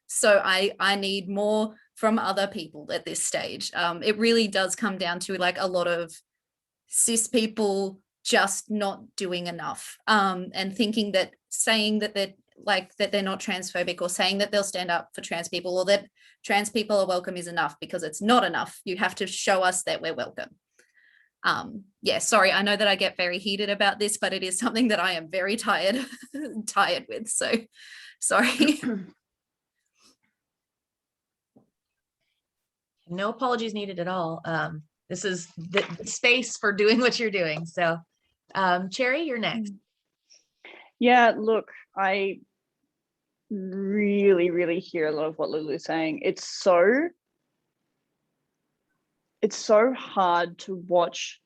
So I need more from other people at this stage. It really does come down to like a lot of cis people just not doing enough, and thinking that saying that they're not transphobic, or saying that they'll stand up for trans people, or that trans people are welcome is enough, because it's not enough. You have to show us that we're welcome. Yeah, sorry, I know that I get very heated about this, but it is something that I am very tired with. So sorry. No apologies needed at all. This is the space for doing what you're doing. So Cherry, you're next. Yeah, look, I really hear a lot of what Lulu's saying. It's so hard to watch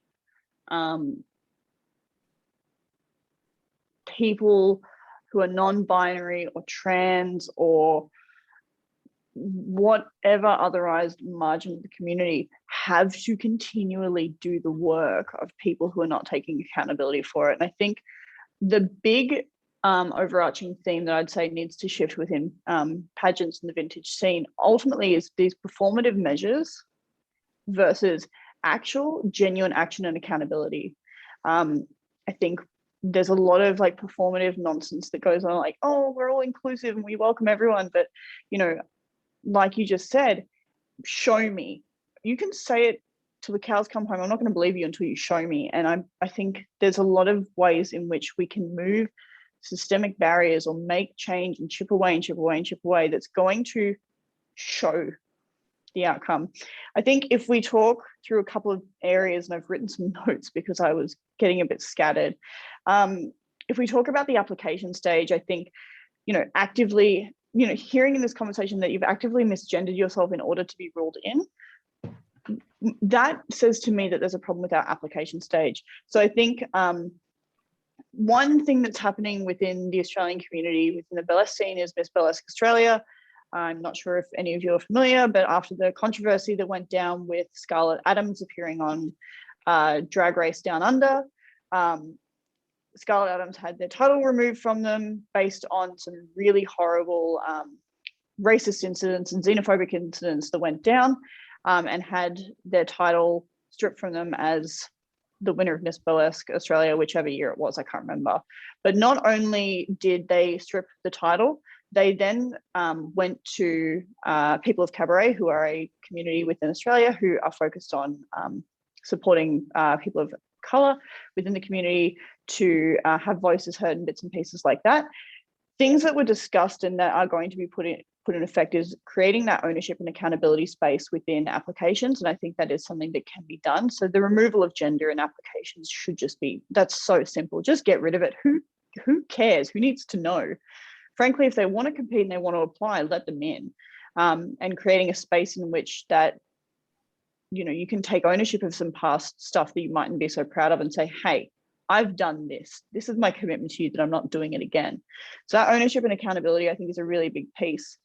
people who are non-binary or trans or whatever otherized margin of the community have to continually do the work of people who are not taking accountability for it. And I think the big overarching theme that I'd say needs to shift within pageants and the vintage scene ultimately is these performative measures versus actual genuine action and accountability. I think there's a lot of like performative nonsense that goes on, like, oh, we're all inclusive and we welcome everyone, but you know, like you just said, show me. You can say it till the cows come home. I'm not going to believe you until you show me. And I think there's a lot of ways in which we can move systemic barriers or make change and chip away and chip away and chip away that's going to show the outcome. I think if we talk through a couple of areas, and I've written some notes because I was getting a bit scattered. If we talk about the application stage, I think, you know, actively, you know, hearing in this conversation that you've actively misgendered yourself in order to be ruled in, that says to me that there's a problem with our application stage. So I think one thing that's happening within the Australian community, within the burlesque scene, is Miss Burlesque Australia. I'm not sure if any of you are familiar, but after the controversy that went down with Scarlet Aznable appearing on Drag Race Down Under, Scarlet Aznable had their title removed from them based on some really horrible racist incidents and xenophobic incidents that went down, and had their title stripped from them as the winner of Miss Burlesque Australia, whichever year it was, I can't remember. But not only did they strip the title, they then went to People of Cabaret, who are a community within Australia who are focused on supporting people of colour within the community to have voices heard and bits and pieces like that. Things that were discussed and that are going to be put in effect is creating that ownership and accountability space within applications. And I think that is something that can be done. So the removal of gender in applications should just be, that's so simple. Just get rid of it. Who cares? Who needs to know? Frankly, if they want to compete and they want to apply, let them in. And creating a space in which that, you know, you can take ownership of some past stuff that you mightn't be so proud of and say, hey, I've done this. This is my commitment to you that I'm not doing it again. So that ownership and accountability, I think, is a really big piece.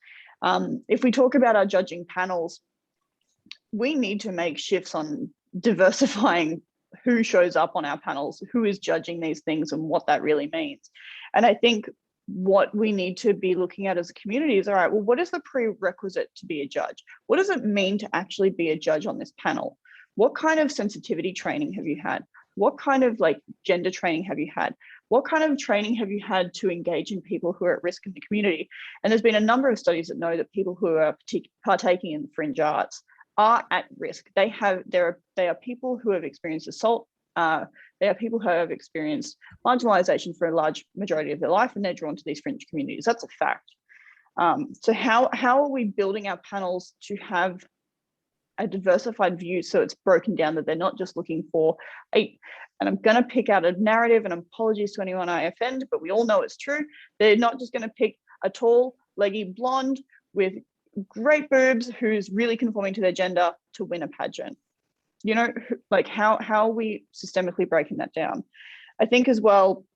If we talk about our judging panels, we need to make shifts on diversifying who shows up on our panels, who is judging these things and what that really means. And I think what we need to be looking at as a community is, all right, well, what is the prerequisite to be a judge? What does it mean to actually be a judge on this panel? What kind of sensitivity training have you had? What kind of like gender training have you had? What kind of training have you had to engage in people who are at risk in the community? And there's been a number of studies that know that people who are partaking in the fringe arts are at risk. They are people who have experienced assault. They are people who have experienced marginalization for a large majority of their life, and they're drawn to these fringe communities. That's a fact. So how are we building our panels to have a diversified view, so it's broken down, that they're not just looking for and I'm going to pick out a narrative, and apologies to anyone I offend, but we all know it's true. They're not just going to pick a tall, leggy blonde with great boobs who's really conforming to their gender to win a pageant. You know, like how are we systemically breaking that down? I think as well,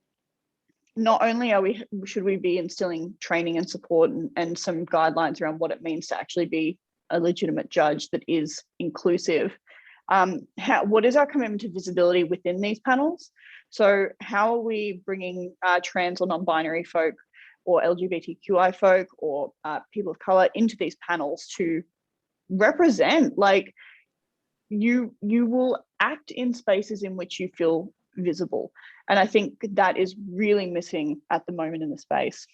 not only should we be instilling training and support and some guidelines around what it means to actually be a legitimate judge that is inclusive. What is our commitment to visibility within these panels? So how are we bringing trans or non-binary folk or LGBTQI folk or people of color into these panels to represent? Like, you will act in spaces in which you feel visible. And I think that is really missing at the moment in the space.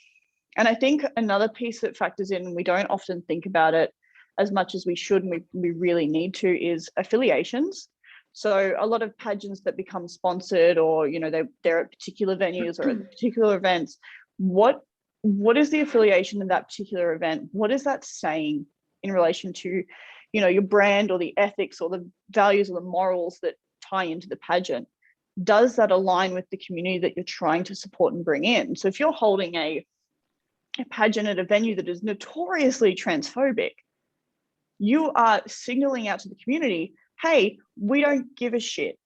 And I think another piece that factors in, and we don't often think about it as much as we should, and we really need to, is affiliations. So a lot of pageants that become sponsored, or, you know, they're at particular venues or at particular events. What is the affiliation of that particular event? What is that saying in relation to, you know, your brand or the ethics or the values or the morals that tie into the pageant? Does that align with the community that you're trying to support and bring in? So if you're holding a pageant at a venue that is notoriously transphobic, you are signaling out to the community, hey, we don't give a shit.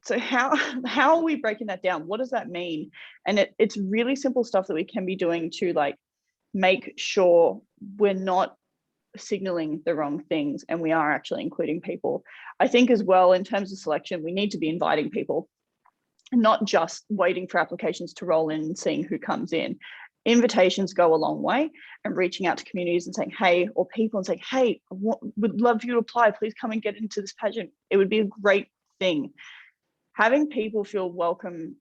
So how are we breaking that down? What does that mean? And it's really simple stuff that we can be doing to, like, make sure we're not signaling the wrong things and we are actually including people. I think as well, in terms of selection, we need to be inviting people, not just waiting for applications to roll in and seeing who comes in. Invitations go a long way, and reaching out to communities and saying, hey, or people, and saying, hey, would love for you to apply, please come and get into this pageant. It would be a great thing. Having people feel welcome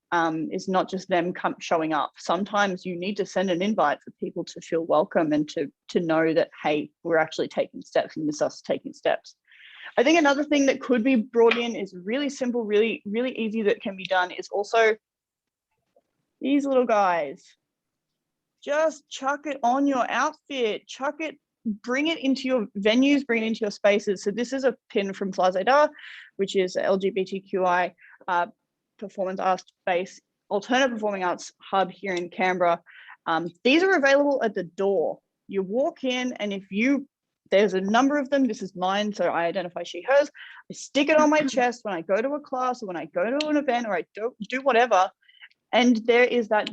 is not just them showing up. Sometimes you need to send an invite for people to feel welcome and to know that, hey, we're actually taking steps, and this is us taking steps. I think another thing that could be brought in is really simple, really, really easy, that can be done, is also these little guys. Just chuck it on your outfit, bring it into your venues, bring it into your spaces. So this is a pin from Flazeda, which is a LGBTQI performance arts space, alternative performing arts hub here in Canberra. These are available at the door. You walk in, and there's a number of them. This is mine, so I identify she, hers. I stick it on my chest when I go to a class, or when I go to an event, or I do whatever. And there is that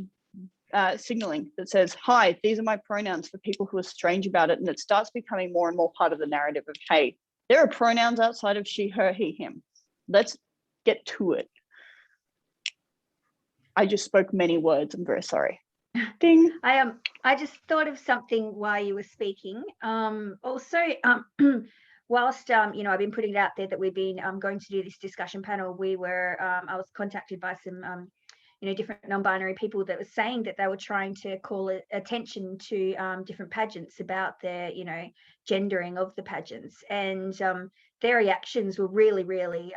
signaling that says, hi, these are my pronouns, for people who are strange about it. And it starts becoming more and more part of the narrative of, hey, there are pronouns outside of she, her, he, him. Let's get to it. I just spoke many words. I'm very sorry. Ding. I just thought of something while you were speaking. Also, whilst I've been putting it out there that we've been going to do this discussion panel, I was contacted by some different non-binary people that were saying that they were trying to call attention to different pageants about their gendering of the pageants, and their reactions were really, really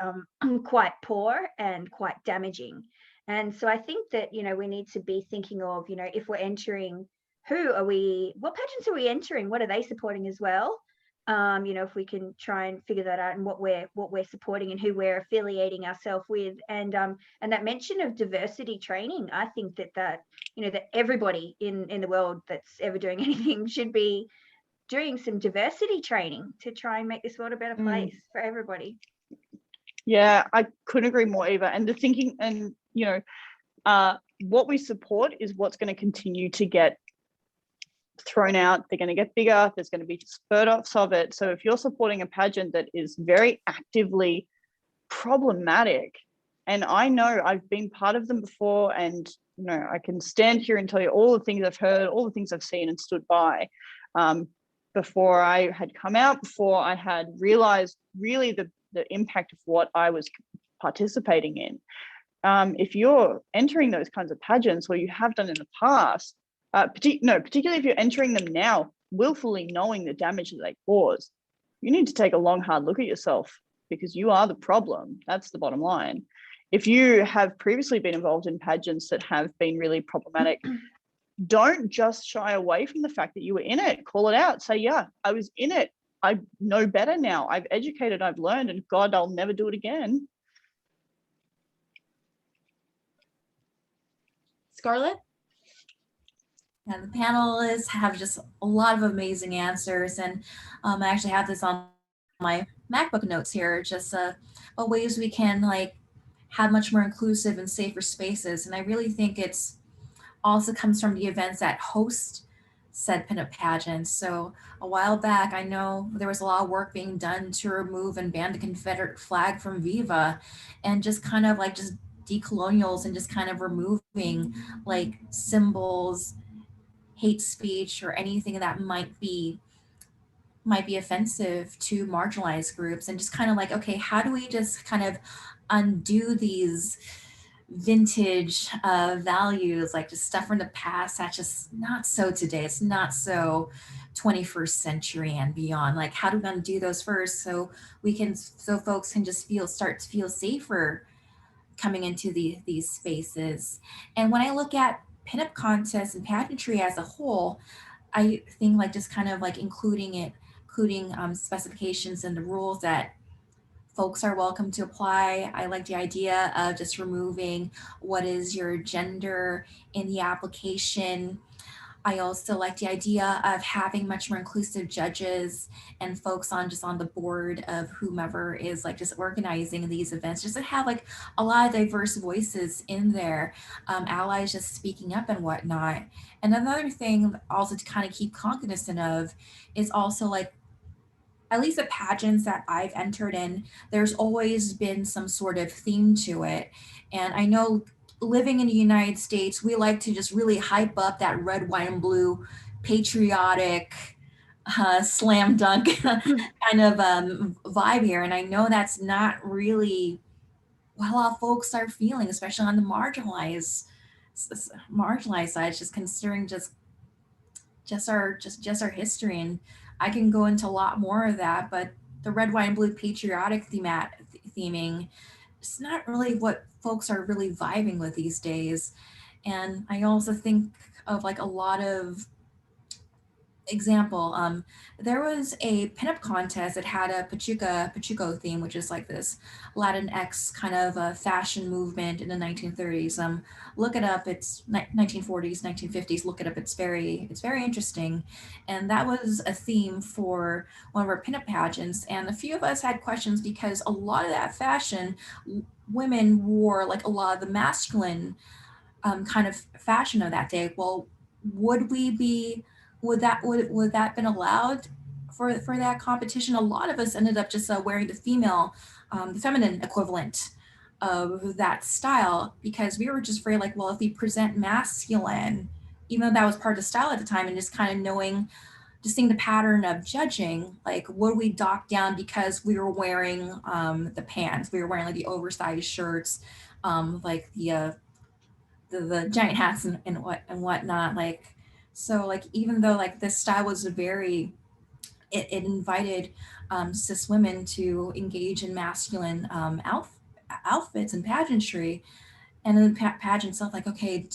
quite poor and quite damaging. And so I think that we need to be thinking of if we're entering, what pageants are we entering, what are they supporting as well? If we can try and figure that out, and what we're supporting and who we're affiliating ourselves with, and that mention of diversity training, I think that everybody in the world that's ever doing anything should be doing some diversity training to try and make this world a better place for everybody. Yeah, I couldn't agree more, Eva. And the thinking, and what we support is what's going to continue to get thrown out. They're going to get bigger. There's going to be spurt-offs of it. So if you're supporting a pageant that is very actively problematic, and I know I've been part of them before, and I can stand here and tell you all the things I've heard, all the things I've seen and stood by, before I had come out, before I had realized really the impact of what I was participating in. If you're entering those kinds of pageants, or you have done in the past, particularly if you're entering them now, willfully knowing the damage that they cause, you need to take a long, hard look at yourself, because you are the problem. That's the bottom line. If you have previously been involved in pageants that have been really problematic, don't just shy away from the fact that you were in it. Call it out. Say, yeah, I was in it. I know better now. I've educated, I've learned, and God, I'll never do it again. Scarlett? Yeah, the panelists have just a lot of amazing answers, and I actually have this on my MacBook notes here, just what ways we can like have much more inclusive and safer spaces. And I really think it's also comes from the events that host said pinup pageants. So a while back, I know there was a lot of work being done to remove and ban the Confederate flag from Viva, and just kind of like just decolonials and just kind of removing like symbols, hate speech, or anything that might be offensive to marginalized groups, and just kind of like, okay, how do we just kind of undo these vintage values, like just stuff from the past that's just not so today, it's not so 21st century and beyond. Like, how do we undo those first so we can, so folks can just start to feel safer coming into these spaces. And when I look at pinup contests and pageantry as a whole, I think like just kind of like including specifications and the rules that folks are welcome to apply. I like the idea of just removing what is your gender in the application. I also like the idea of having much more inclusive judges and folks on the board of whomever is like just organizing these events, just to have like a lot of diverse voices in there, allies just speaking up and whatnot. And another thing also to kind of keep cognizant of is also like, at least the pageants that I've entered in, there's always been some sort of theme to it. And I know living in the United States, we like to just really hype up that red, white, and blue patriotic slam dunk kind of vibe here. And I know that's not really what a lot of folks are feeling, especially on the marginalized side, just considering just our history. And I can go into a lot more of that, but the red, white, and blue patriotic theming, it's not really what folks are really vibing with these days. And I also think of like a lot of example, there was a pinup contest that had a Pachuco theme, which is like this Latinx kind of a fashion movement in the 1930s. Look it up. It's 1940s, 1950s. Look it up. It's very interesting. And that was a theme for one of our pinup pageants. And a few of us had questions because a lot of that fashion, women wore like a lot of the masculine kind of fashion of that day. Well, would that been allowed for that competition? A lot of us ended up just wearing the feminine equivalent of that style, because we were just afraid like, well, if we present masculine, even though that was part of the style at the time, and just kind of knowing, just seeing the pattern of judging, like would we dock down because we were wearing the pants, we were wearing like the oversized shirts, like the giant hats and whatnot, like. So like, even though like this style was it invited cis women to engage in masculine outfits and pageantry, and then the pageant itself, like, okay,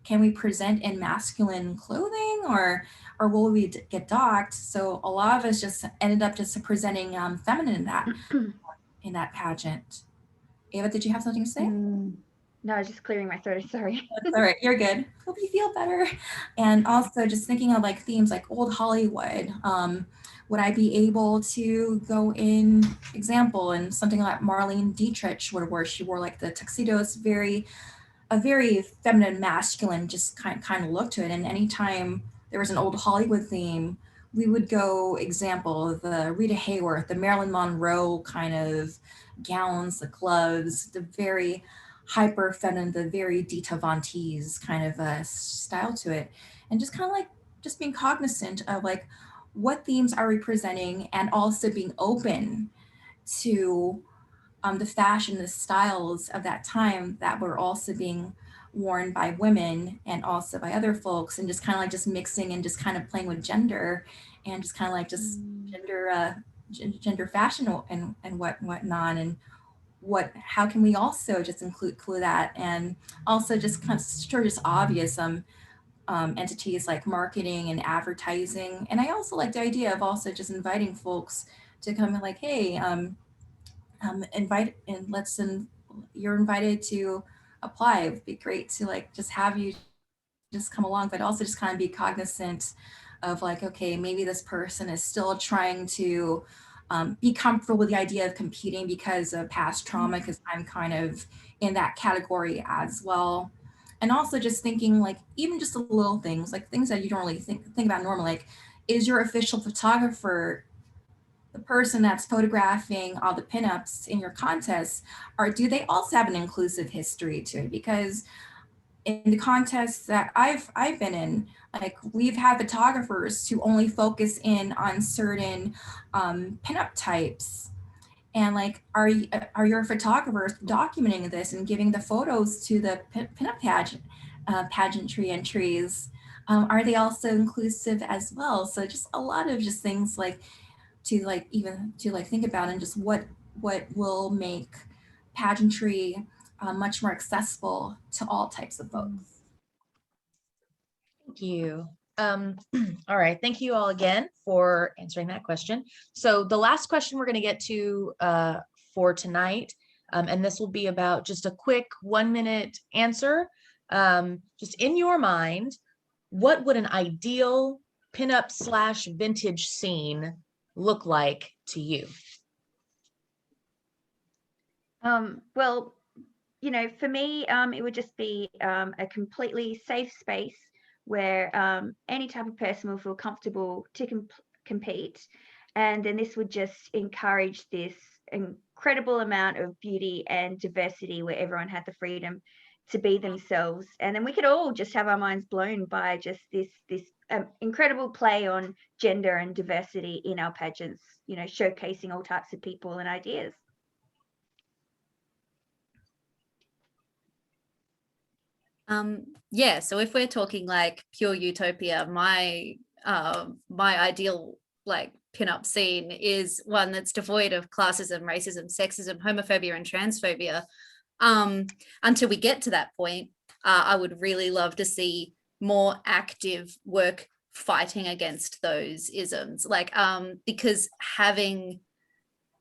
can we present in masculine clothing, or will we get docked? So a lot of us just ended up just presenting feminine in that pageant. Eva, did you have something to say? No, I was just clearing my throat, sorry. That's all right, you're good. Hope you feel better. And also just thinking of like themes like old Hollywood. Would I be able to go in, example, and something like Marlene Dietrich would wear? She wore like the tuxedos, a very feminine, masculine, just kind of look to it. And anytime there was an old Hollywood theme, we would go, example, the Rita Hayworth, the Marilyn Monroe kind of gowns, the gloves, the very hyper feminine, the very Dita Von Teese kind of style to it. And just kind of like just being cognizant of like what themes are we presenting, and also being open to the fashion, the styles of that time that were also being worn by women and also by other folks, and just kind of like just mixing and just kind of playing with gender, and just kind of like just gender fashion and whatnot, and how can we also just include that, and also just kind of sort of just obvious entities like marketing and advertising. And I also like the idea of also just inviting folks to come and like, hey, invite and you're invited to apply. It'd be great to like just have you just come along, but also just kind of be cognizant of like, okay, maybe this person is still trying to be comfortable with the idea of competing because of past trauma, because I'm kind of in that category as well. And also just thinking like, even just the little things, like things that you don't really think about normally, like, is your official photographer the person that's photographing all the pinups in your contest, or do they also have an inclusive history to it? Because in the contests that I've been in, like we've had photographers who only focus in on certain pinup types, and like are your photographers documenting this and giving the photos to the pinup pageantry entries? Are they also inclusive as well? So just a lot of just things like to like even to like think about, and just what will make pageantry much more accessible to all types of folks. Thank you. All right, thank you all again for answering that question. So the last question we're going to get to for tonight, and this will be about just a quick 1-minute answer. Just in your mind, what would an ideal pinup / vintage scene look like to you? Well, you know, for me, it would just be a completely safe space where any type of person will feel comfortable to compete. And then this would just encourage this incredible amount of beauty and diversity where everyone had the freedom to be themselves. And then we could all just have our minds blown by just this incredible play on gender and diversity in our pageants, you know, showcasing all types of people and ideas. Yeah, so if we're talking like pure utopia, my ideal like pinup scene is one that's devoid of classism, racism, sexism, homophobia, and transphobia. Until we get to that point, I would really love to see more active work fighting against those isms, like because having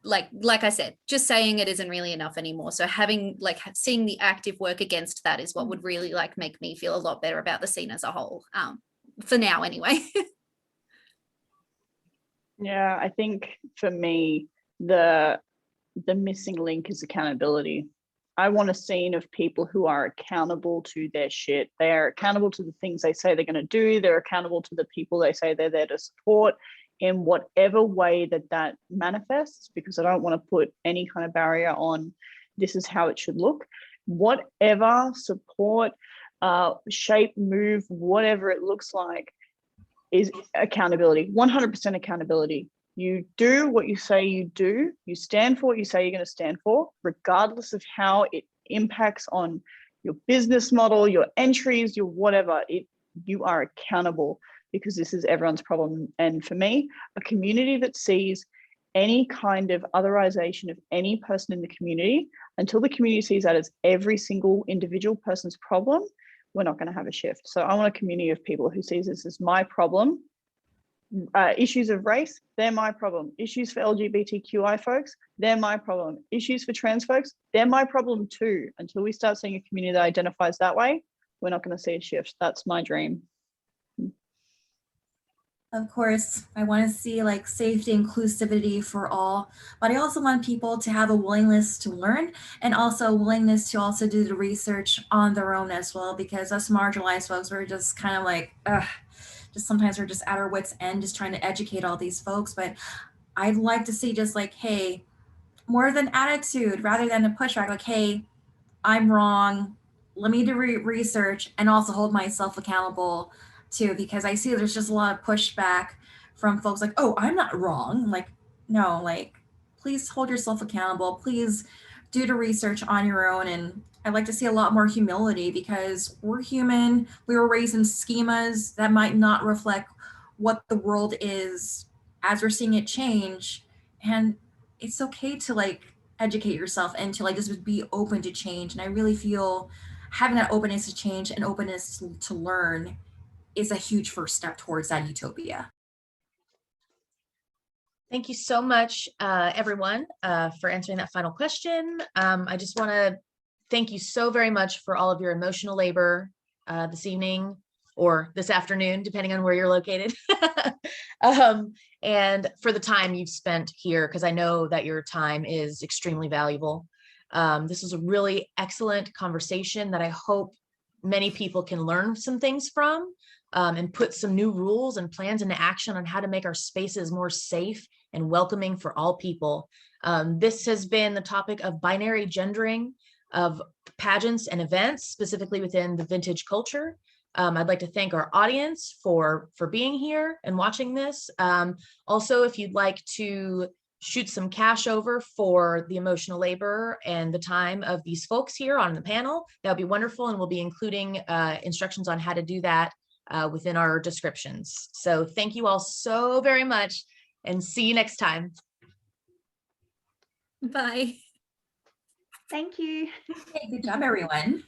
like I said, just saying it isn't really enough anymore. So having like seeing the active work against that is what would really like make me feel a lot better about the scene as a whole, for now anyway. Yeah, I think for me, the missing link is accountability. I want a scene of people who are accountable to their shit. They are accountable to the things they say they're going to do. They're accountable to the people they say they're there to support in whatever way that manifests, because I don't want to put any kind of barrier on this is how it should look. Whatever support, shape, move, whatever it looks like is accountability, 100% accountability. You do what you say you do. You stand for what you say you're going to stand for, regardless of how it impacts on your business model, your entries, your whatever. You are accountable, because this is everyone's problem. And for me, a community that sees any kind of otherization of any person in the community, until the community sees that as every single individual person's problem, we're not going to have a shift. So I want a community of people who sees this as my problem. Issues of race, they're my problem. Issues for LGBTQI folks, they're my problem. Issues for trans folks, they're my problem too. Until we start seeing a community that identifies that way, we're not going to see a shift. That's my dream. Of course, I want to see like safety, inclusivity for all, but I also want people to have a willingness to learn, and also a willingness to also do the research on their own as well, because us marginalized folks, we're just kind of like, just sometimes we're just at our wits' end just trying to educate all these folks. But I'd like to see just like, hey, more than attitude rather than a pushback, like, hey, I'm wrong. Let me do research and also hold myself accountable too, because I see there's just a lot of pushback from folks like, oh, I'm not wrong. Like, no, like, please hold yourself accountable. Please do the research on your own. And I'd like to see a lot more humility, because we're human. We were raised in schemas that might not reflect what the world is as we're seeing it change. And it's okay to like educate yourself and to like just be open to change. And I really feel having that openness to change and openness to learn is a huge first step towards that utopia. Thank you so much, everyone, for answering that final question. I just want to thank you so very much for all of your emotional labor this evening or this afternoon, depending on where you're located, and for the time you've spent here, because I know that your time is extremely valuable. This was a really excellent conversation that I hope many people can learn some things from, and put some new rules and plans into action on how to make our spaces more safe and welcoming for all people. This has been the topic of binary gendering of pageants and events, specifically within the vintage culture. I'd like to thank our audience for being here and watching this. Also, if you'd like to shoot some cash over for the emotional labor and the time of these folks here on the panel, that would be wonderful. And we'll be including instructions on how to do that within our descriptions. So thank you all so very much, and see you next time. Bye. Thank you. Hey, good job, everyone.